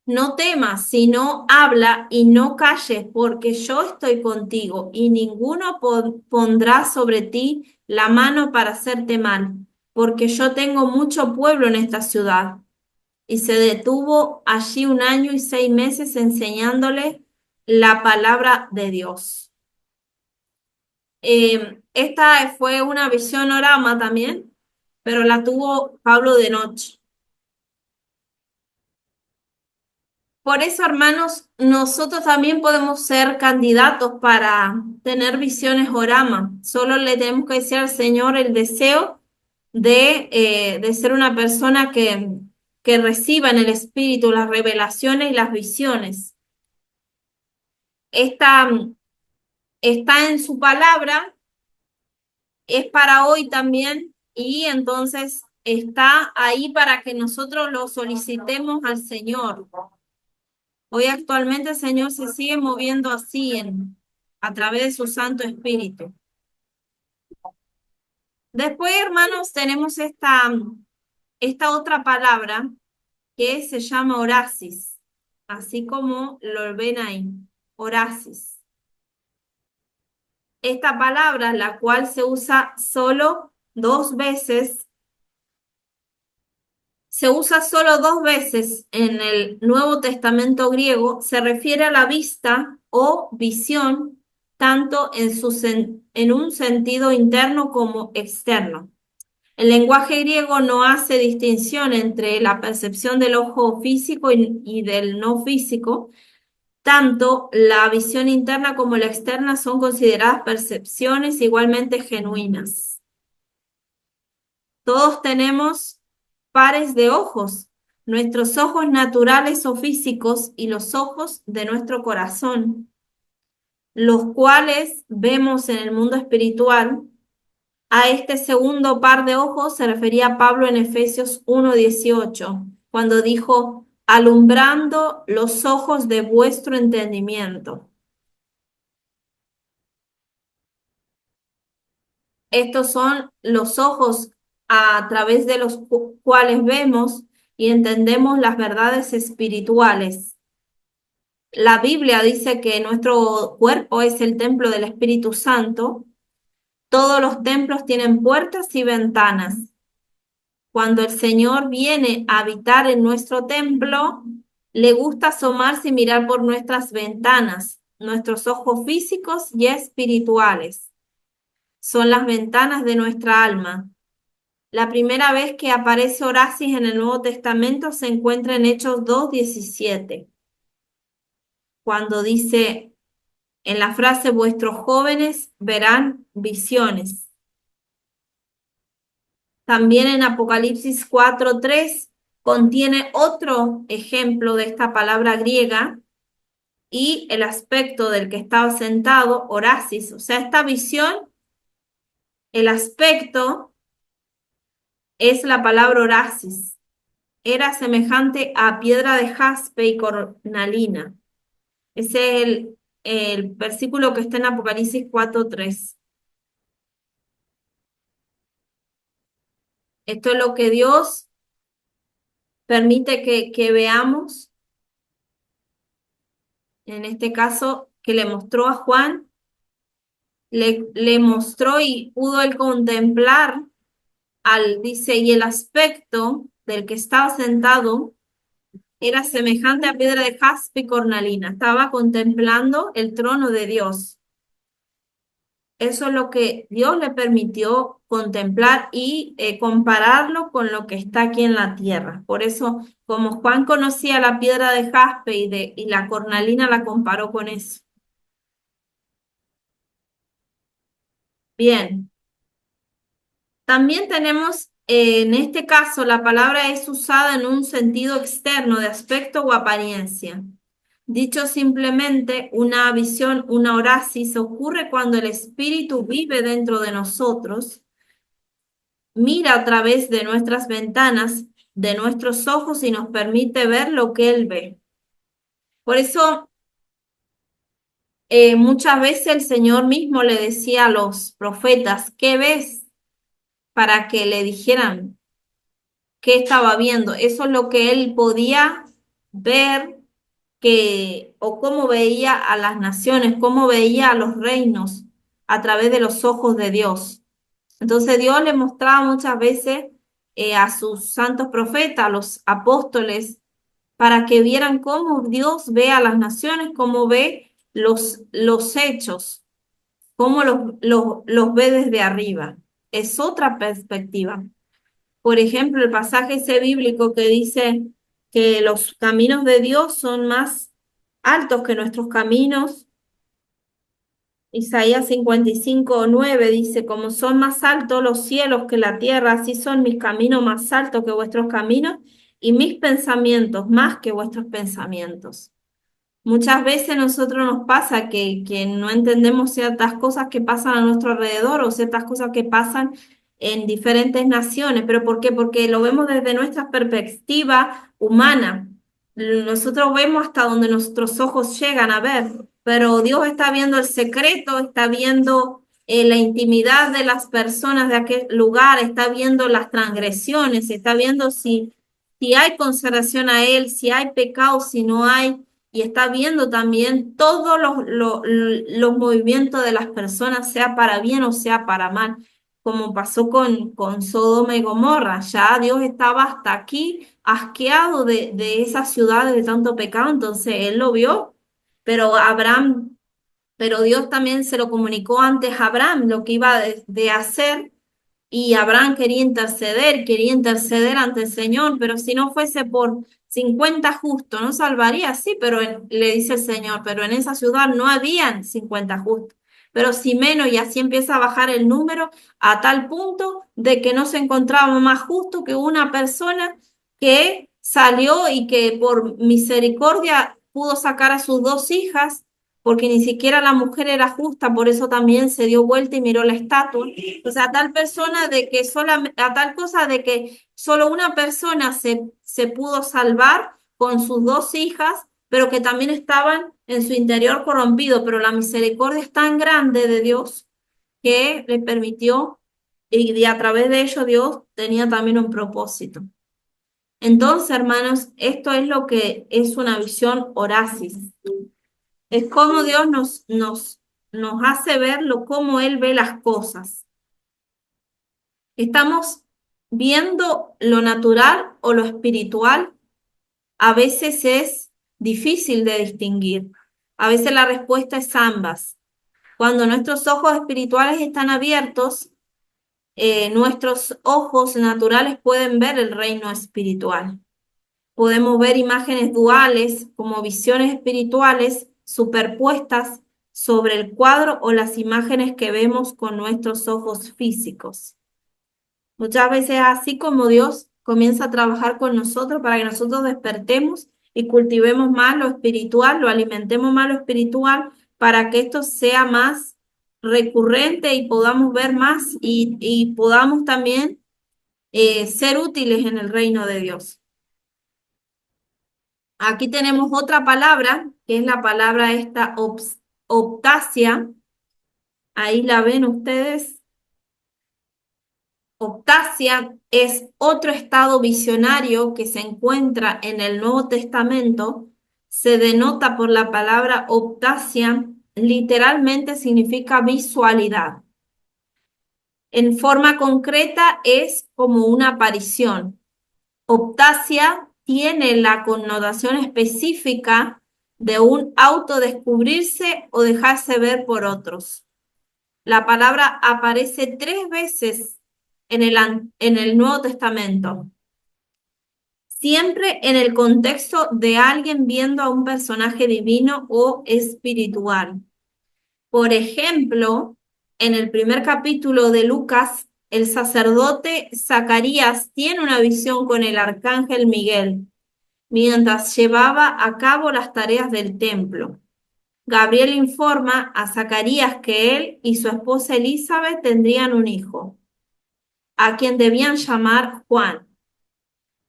no temas, sino habla y no calles, porque yo estoy contigo y ninguno pondrá sobre ti la mano para hacerte mal, porque yo tengo mucho pueblo en esta ciudad. Y se detuvo allí 1 año y 6 meses enseñándole la palabra de Dios. Esta fue una visión orama también, pero la tuvo Pablo de noche. Por eso, hermanos, nosotros también podemos ser candidatos para tener visiones orama. Solo le tenemos que decir al Señor el deseo de ser una persona que reciba en el Espíritu las revelaciones y las visiones. Esta está en su palabra, es para hoy también, y entonces está ahí para que nosotros lo solicitemos al Señor. Hoy actualmente el Señor se sigue moviendo así a través de su Santo Espíritu. Después, hermanos, tenemos esta otra palabra que se llama orasis, así como lo ven ahí, orasis. Esta palabra, la cual se usa solo dos veces, se usa solo dos veces en el Nuevo Testamento griego, se refiere a la vista o visión, tanto en un sentido interno como externo. El lenguaje griego no hace distinción entre la percepción del ojo físico y del no físico. Tanto la visión interna como la externa son consideradas percepciones igualmente genuinas. Todos tenemos pares de ojos, nuestros ojos naturales o físicos y los ojos de nuestro corazón, los cuales vemos en el mundo espiritual. A este segundo par de ojos se refería Pablo en Efesios 1:18, cuando dijo, alumbrando los ojos de vuestro entendimiento. Estos son los ojos a través de los cuales vemos y entendemos las verdades espirituales. La Biblia dice que nuestro cuerpo es el templo del Espíritu Santo. Todos los templos tienen puertas y ventanas. Cuando el Señor viene a habitar en nuestro templo, le gusta asomarse y mirar por nuestras ventanas, nuestros ojos físicos y espirituales. Son las ventanas de nuestra alma. La primera vez que aparece Orasis en el Nuevo Testamento se encuentra en Hechos 2:17, cuando dice en la frase, vuestros jóvenes verán visiones. También en Apocalipsis 4:3 contiene otro ejemplo de esta palabra griega y el aspecto del que estaba sentado, Orasis, o sea, esta visión, el aspecto es la palabra Orasis. Era semejante a piedra de jaspe y cornalina. Ese es el versículo que está en Apocalipsis 4:3. Esto es lo que Dios permite que veamos. En este caso, que le mostró a Juan, le mostró y pudo él contemplar dice, y el aspecto del que estaba sentado era semejante a piedra de jaspe y cornalina. Estaba contemplando el trono de Dios. Eso es lo que Dios le permitió contemplar y compararlo con lo que está aquí en la tierra. Por eso, como Juan conocía la piedra de jaspe y la cornalina, la comparó con eso. Bien, también tenemos, en este caso, la palabra es usada en un sentido externo de aspecto o apariencia. Dicho simplemente, una visión, una orasis, ocurre cuando el Espíritu vive dentro de nosotros, mira a través de nuestras ventanas, de nuestros ojos y nos permite ver lo que Él ve. Por eso, muchas veces el Señor mismo le decía a los profetas, ¿qué ves? Para que le dijeran qué estaba viendo. Eso es lo que él podía ver o cómo veía a las naciones, cómo veía a los reinos a través de los ojos de Dios. Entonces Dios le mostraba muchas veces a sus santos profetas, a los apóstoles, para que vieran cómo Dios ve a las naciones, cómo ve los hechos, cómo los ve desde arriba. Es otra perspectiva. Por ejemplo, el pasaje ese bíblico que dice que los caminos de Dios son más altos que nuestros caminos. Isaías 55:9 dice, como son más altos los cielos que la tierra, así son mis caminos más altos que vuestros caminos y mis pensamientos más que vuestros pensamientos. Muchas veces a nosotros nos pasa que no entendemos ciertas cosas que pasan a nuestro alrededor o ciertas cosas que pasan en diferentes naciones. ¿Pero por qué? Porque lo vemos desde nuestra perspectiva humana. Nosotros vemos hasta donde nuestros ojos llegan a ver. pero Dios está viendo el secreto, está viendo la intimidad de las personas de aquel lugar, está viendo las transgresiones, está viendo si hay consagración a Él, si hay pecado, si no hay, y está viendo también todos los movimientos de las personas, sea para bien o sea para mal, como pasó con Sodoma y Gomorra. Ya Dios estaba hasta aquí asqueado de esas ciudades de tanto pecado, entonces Él lo vio, pero Abraham, pero Dios también se lo comunicó antes a Abraham lo que iba de hacer, y Abraham quería interceder ante el Señor, pero si no fuese por 50 justos, no salvaría, sí, pero le dice el Señor, pero en esa ciudad no habían 50 justos, pero si menos, y así empieza a bajar el número a tal punto de que no se encontraba más justo que una persona que salió y que por misericordia pudo sacar a sus dos hijas, porque ni siquiera la mujer era justa, por eso también se dio vuelta y miró la estatua. O sea, a tal cosa de que solo una persona se pudo salvar con sus dos hijas, pero que también estaban en su interior corrompido, pero la misericordia es tan grande de Dios que le permitió, y a través de ello Dios tenía también un propósito. Entonces, hermanos, esto es lo que es una visión Horacis. Es como Dios nos hace verlo, cómo Él ve las cosas. Estamos viendo lo natural o lo espiritual. A veces es difícil de distinguir. A veces la respuesta es ambas. Cuando nuestros ojos espirituales están abiertos, nuestros ojos naturales pueden ver el reino espiritual. Podemos ver imágenes duales como visiones espirituales superpuestas sobre el cuadro o las imágenes que vemos con nuestros ojos físicos. Muchas veces así como Dios comienza a trabajar con nosotros para que nosotros despertemos y cultivemos más lo espiritual, lo alimentemos más lo espiritual para que esto sea más recurrente y podamos ver más y podamos también ser útiles en el reino de Dios. Aquí tenemos otra palabra, que es la palabra esta optasia. Ahí la ven ustedes. Optasia es otro estado visionario que se encuentra en el Nuevo Testamento. Se denota por la palabra optasia, literalmente significa visualidad. En forma concreta es como una aparición. Optasia tiene la connotación específica de un autodescubrirse o dejarse ver por otros. La palabra aparece 3 veces en el Nuevo Testamento, siempre en el contexto de alguien viendo a un personaje divino o espiritual. Por ejemplo, en el primer capítulo de Lucas, el sacerdote Zacarías tiene una visión con el arcángel Miguel mientras llevaba a cabo las tareas del templo. Gabriel informa a Zacarías que él y su esposa Elizabeth tendrían un hijo, a quien debían llamar Juan.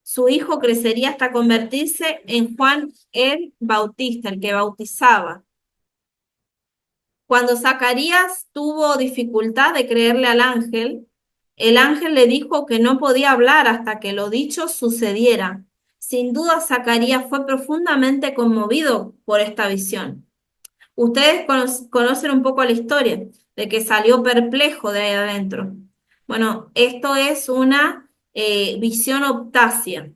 Su hijo crecería hasta convertirse en Juan el Bautista, el que bautizaba. Cuando Zacarías tuvo dificultad de creerle al ángel, el ángel le dijo que no podía hablar hasta que lo dicho sucediera. Sin duda, Zacarías fue profundamente conmovido por esta visión. Ustedes conocen un poco la historia de que salió perplejo de ahí adentro. Bueno, esto es una visión optasia.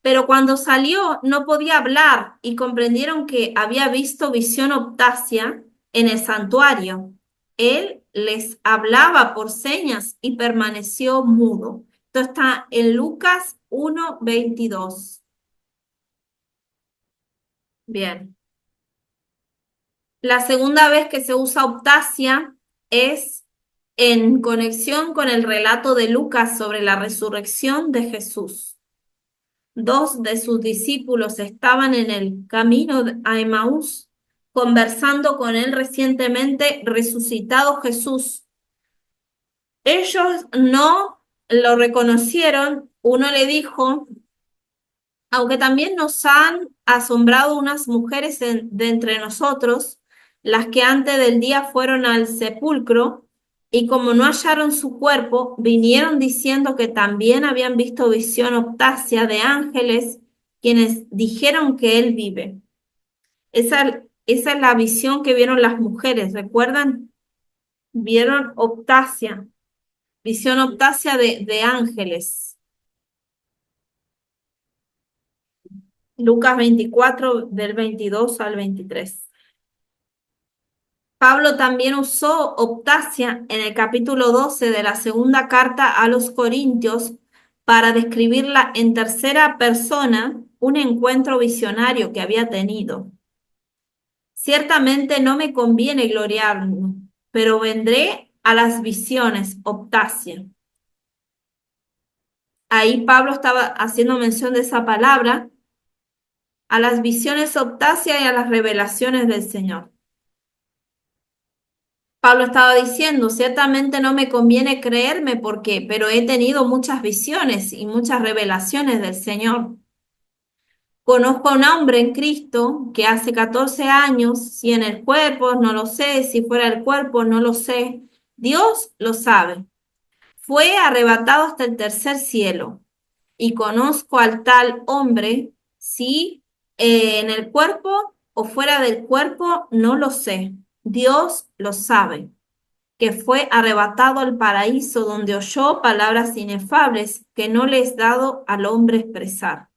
Pero cuando salió no podía hablar y comprendieron que había visto visión optasia en el santuario. Él les hablaba por señas y permaneció mudo. Esto está en Lucas 1:22. Bien. La segunda vez que se usa optasia es en conexión con el relato de Lucas sobre la resurrección de Jesús. 2 de sus discípulos estaban en el camino a Emaús, conversando con el recientemente resucitado Jesús. Ellos no lo reconocieron. Uno le dijo, aunque también nos han asombrado unas mujeres de entre nosotros, las que antes del día fueron al sepulcro, y como no hallaron su cuerpo, vinieron diciendo que también habían visto visión optasia de ángeles, quienes dijeron que él vive. Esa es la visión que vieron las mujeres, ¿recuerdan? Vieron optasia, visión optasia de ángeles. Lucas 24, del 22 al 23. Pablo también usó optasia en el capítulo 12 de la segunda carta a los Corintios para describirla en tercera persona, un encuentro visionario que había tenido. Ciertamente no me conviene gloriarme, pero vendré a las visiones, optasia. Ahí Pablo estaba haciendo mención de esa palabra, a las visiones optasia y a las revelaciones del Señor. Pablo estaba diciendo, ciertamente no me conviene creerme porque, pero he tenido muchas visiones y muchas revelaciones del Señor. Conozco a un hombre en Cristo que hace 14 años, si en el cuerpo, no lo sé, si fuera el cuerpo, no lo sé. Dios lo sabe. Fue arrebatado hasta el tercer cielo y conozco al tal hombre, si en el cuerpo o fuera del cuerpo, no lo sé. Dios lo sabe, que fue arrebatado al paraíso donde oyó palabras inefables que no le es dado al hombre expresar.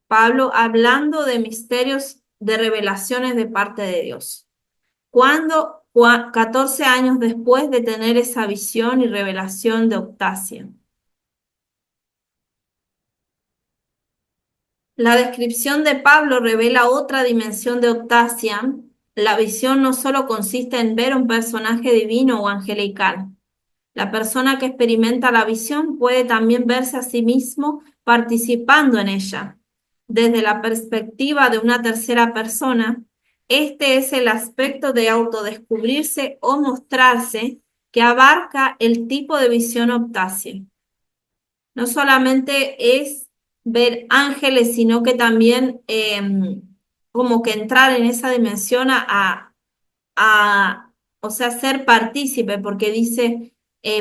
Pablo hablando de misterios, de revelaciones de parte de Dios. Cuando 14 años después de tener esa visión y revelación de Optasia. La descripción de Pablo revela otra dimensión de Optasia. La visión no solo consiste en ver un personaje divino o angelical. La persona que experimenta la visión puede también verse a sí mismo participando en ella. Desde la perspectiva de una tercera persona, este es el aspecto de autodescubrirse o mostrarse que abarca el tipo de visión optasia. No solamente es ver ángeles, sino que también como que entrar en esa dimensión o sea, ser partícipe, porque dice,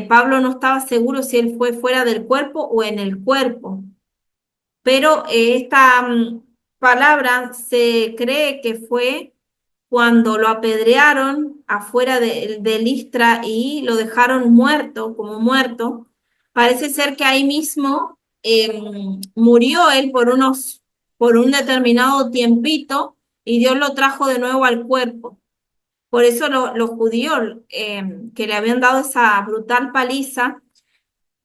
Pablo no estaba seguro si él fue fuera del cuerpo o en el cuerpo, pero esta palabra se cree que fue cuando lo apedrearon afuera de Listra y lo dejaron muerto, como muerto. Parece ser que ahí mismo murió él por un determinado tiempito y Dios lo trajo de nuevo al cuerpo. Por eso los judíos que le habían dado esa brutal paliza,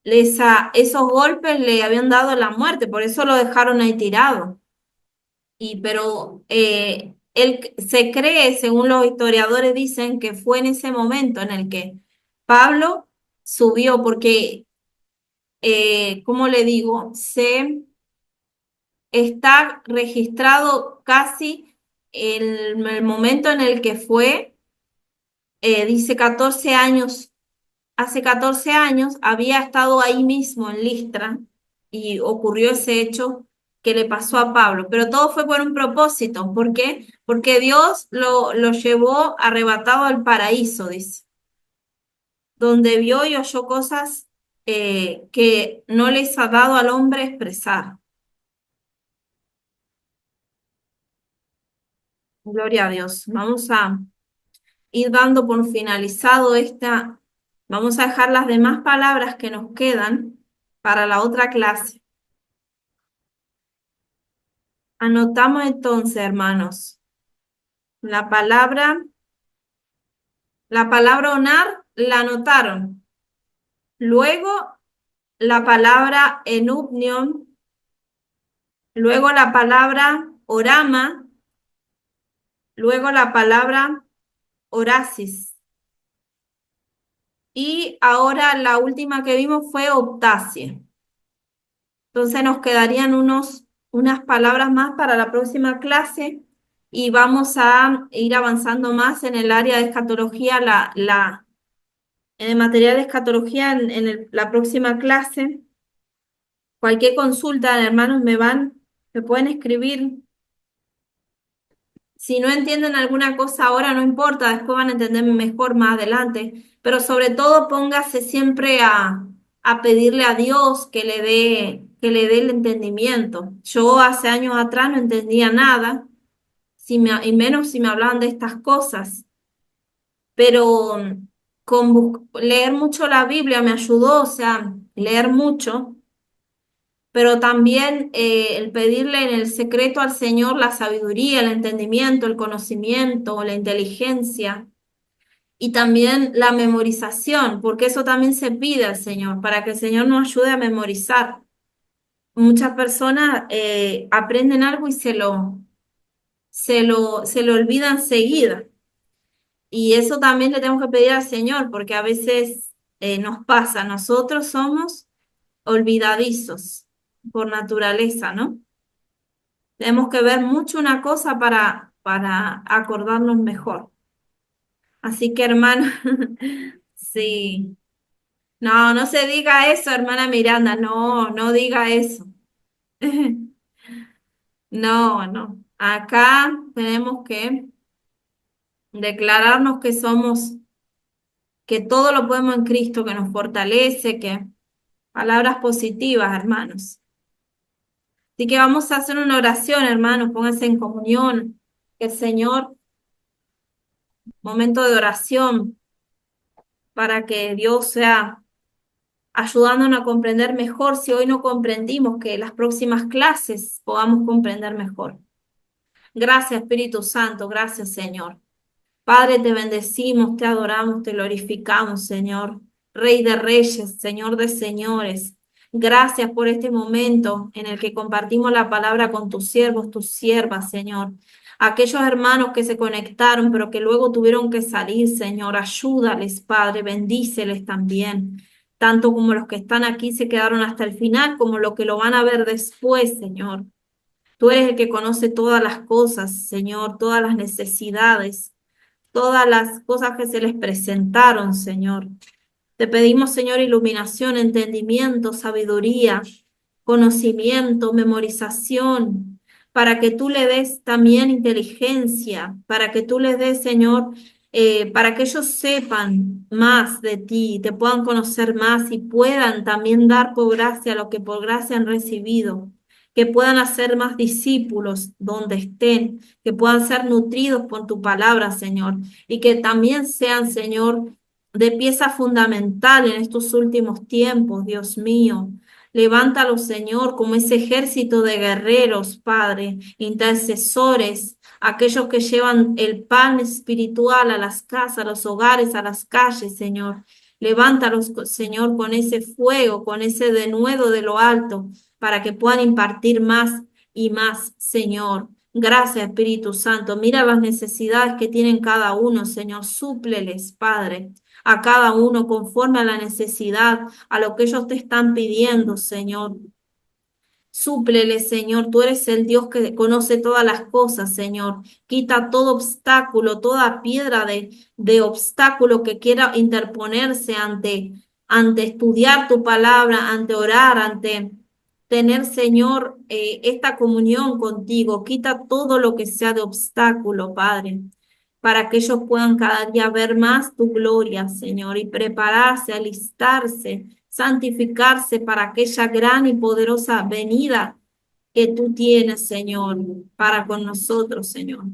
esos golpes le habían dado la muerte, por eso lo dejaron ahí tirado. Pero él se cree, según los historiadores dicen, que fue en ese momento en el que Pablo subió, porque, ¿cómo le digo? Se está registrado casi el momento en el que fue, dice 14 años. Hace 14 años había estado ahí mismo en Listra y ocurrió ese hecho que le pasó a Pablo, pero todo fue por un propósito. ¿Por qué? Porque Dios lo llevó arrebatado al paraíso, dice, donde vio y oyó cosas que no les ha dado al hombre expresar. Gloria a Dios. Vamos a ir dando por finalizado esta, vamos a dejar las demás palabras que nos quedan para la otra clase. Anotamos entonces, hermanos, la palabra onar la anotaron. Luego la palabra enupnion, luego la palabra orama, luego la palabra orasis. Y ahora la última que vimos fue optasia. Entonces nos quedarían unas palabras más para la próxima clase y vamos a ir avanzando más en el área de escatología, en el material de escatología la próxima clase. Cualquier consulta, hermanos, me van Me pueden escribir. Si no entienden alguna cosa ahora, no importa, después van a entender mejor más adelante. Pero sobre todo póngase siempre a pedirle a Dios que le dé el entendimiento. Yo hace años atrás no entendía nada, y menos si me hablaban de estas cosas. Pero con leer mucho la Biblia me ayudó, o sea, leer mucho, pero también el pedirle en el secreto al Señor la sabiduría, el entendimiento, el conocimiento, la inteligencia y también la memorización, porque eso también se pide al Señor, para que el Señor nos ayude a memorizar. Muchas personas aprenden algo y se lo olvidan enseguida. Y eso también le tenemos que pedir al Señor, porque a veces nos pasa, nosotros somos olvidadizos por naturaleza, ¿no? Tenemos que ver mucho una cosa para acordarnos mejor. Así que, hermana, sí. No, no se diga eso, hermana Miranda, no, no diga eso. No, no. Acá tenemos que declararnos que somos, que todo lo podemos en Cristo, que nos fortalece, que palabras positivas, hermanos. Así que vamos a hacer una oración, hermanos, pónganse en comunión, que el Señor, momento de oración, para que Dios sea ayudándonos a comprender mejor. Si hoy no comprendimos, que las próximas clases podamos comprender mejor. Gracias, Espíritu Santo, gracias, Señor. Padre, te bendecimos, te adoramos, te glorificamos, Señor. Rey de reyes, Señor de señores. Gracias por este momento en el que compartimos la palabra con tus siervos, tus siervas, Señor. Aquellos hermanos que se conectaron, pero que luego tuvieron que salir, Señor, ayúdales, Padre, bendíceles también. Tanto como los que están aquí se quedaron hasta el final, como los que lo van a ver después, Señor. Tú eres el que conoce todas las cosas, Señor, todas las necesidades, todas las cosas que se les presentaron, Señor. Te pedimos, Señor, iluminación, entendimiento, sabiduría, conocimiento, memorización, para que tú le des también inteligencia, para que tú les des, Señor, para que ellos sepan más de ti, te puedan conocer más y puedan también dar por gracia lo que por gracia han recibido, que puedan hacer más discípulos donde estén, que puedan ser nutridos por tu palabra, Señor, y que también sean, Señor, de pieza fundamental en estos últimos tiempos, Dios mío. Levántalo, Señor, como ese ejército de guerreros, Padre, intercesores, aquellos que llevan el pan espiritual a las casas, a los hogares, a las calles, Señor. Levántalos, Señor, con ese fuego, con ese denuedo de lo alto, para que puedan impartir más y más, Señor. Gracias, Espíritu Santo. Mira las necesidades que tienen cada uno, Señor. Súpleles, Padre, a cada uno conforme a la necesidad, a lo que ellos te están pidiendo, Señor. Súplele, Señor, tú eres el Dios que conoce todas las cosas, Señor. Quita todo obstáculo, toda piedra de obstáculo que quiera interponerse ante estudiar tu palabra, ante orar, ante tener, Señor, esta comunión contigo. Quita todo lo que sea de obstáculo, Padre, para que ellos puedan cada día ver más tu gloria, Señor, y prepararse, alistarse, santificarse para aquella gran y poderosa venida que tú tienes, Señor, para con nosotros, Señor.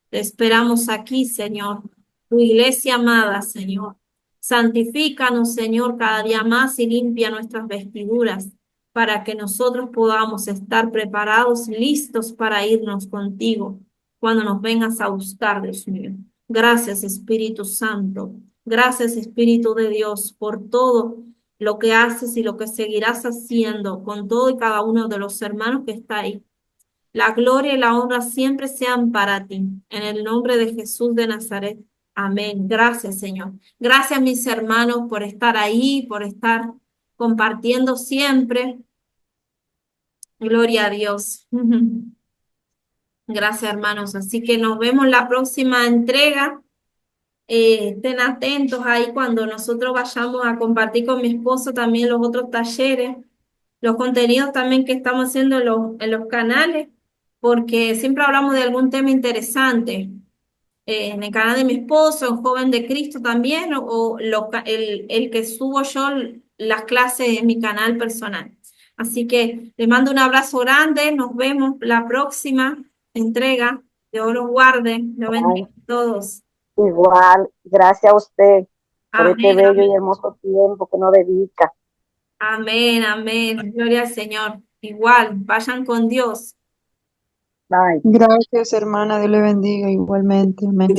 Te esperamos aquí, Señor, tu iglesia amada, Señor. Santifícanos, Señor, cada día más y limpia nuestras vestiduras para que nosotros podamos estar preparados, listos para irnos contigo cuando nos vengas a buscar, Dios mío. Gracias, Espíritu Santo. Gracias, Espíritu de Dios, por todo lo que haces y lo que seguirás haciendo con todo y cada uno de los hermanos que está ahí. La gloria y la honra siempre sean para ti. En el nombre de Jesús de Nazaret. Amén. Gracias, Señor. Gracias, mis hermanos, por estar ahí, por estar compartiendo siempre. Gloria a Dios. Gracias, hermanos. Así que nos vemos la próxima entrega. Estén atentos ahí cuando nosotros vayamos a compartir con mi esposo también los otros talleres. los contenidos también que estamos haciendo en los canales, porque siempre hablamos de algún tema interesante. En el canal de mi esposo, en Joven de Cristo también, o el que subo yo las clases en mi canal personal. Así que les mando un abrazo grande, nos vemos la próxima entrega. Dios los guarde, los bendiga a todos. Igual, gracias a usted por este Amén, bello y amén, hermoso tiempo que nos dedica. amén, amén. Gloria al Señor. Igual, vayan con Dios. Bye. Gracias, hermana. Dios le bendiga igualmente. Amén.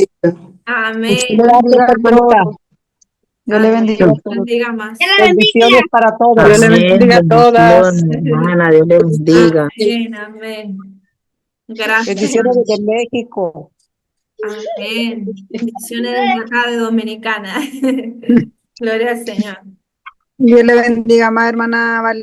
Amén. Dios le bendiga a todos. Dios le Amén. bendiga a todos. Bendiga más. Bendiciones para todas. Dios le Amén, bendiga a todas. bendiciones, hermana, Dios le bendiga. Amén, amén. Gracias. Bendiciones desde México. Amén. Bendiciones desde acá de Dominicana. Gloria al Señor. Dios le bendiga más, hermana Valeria.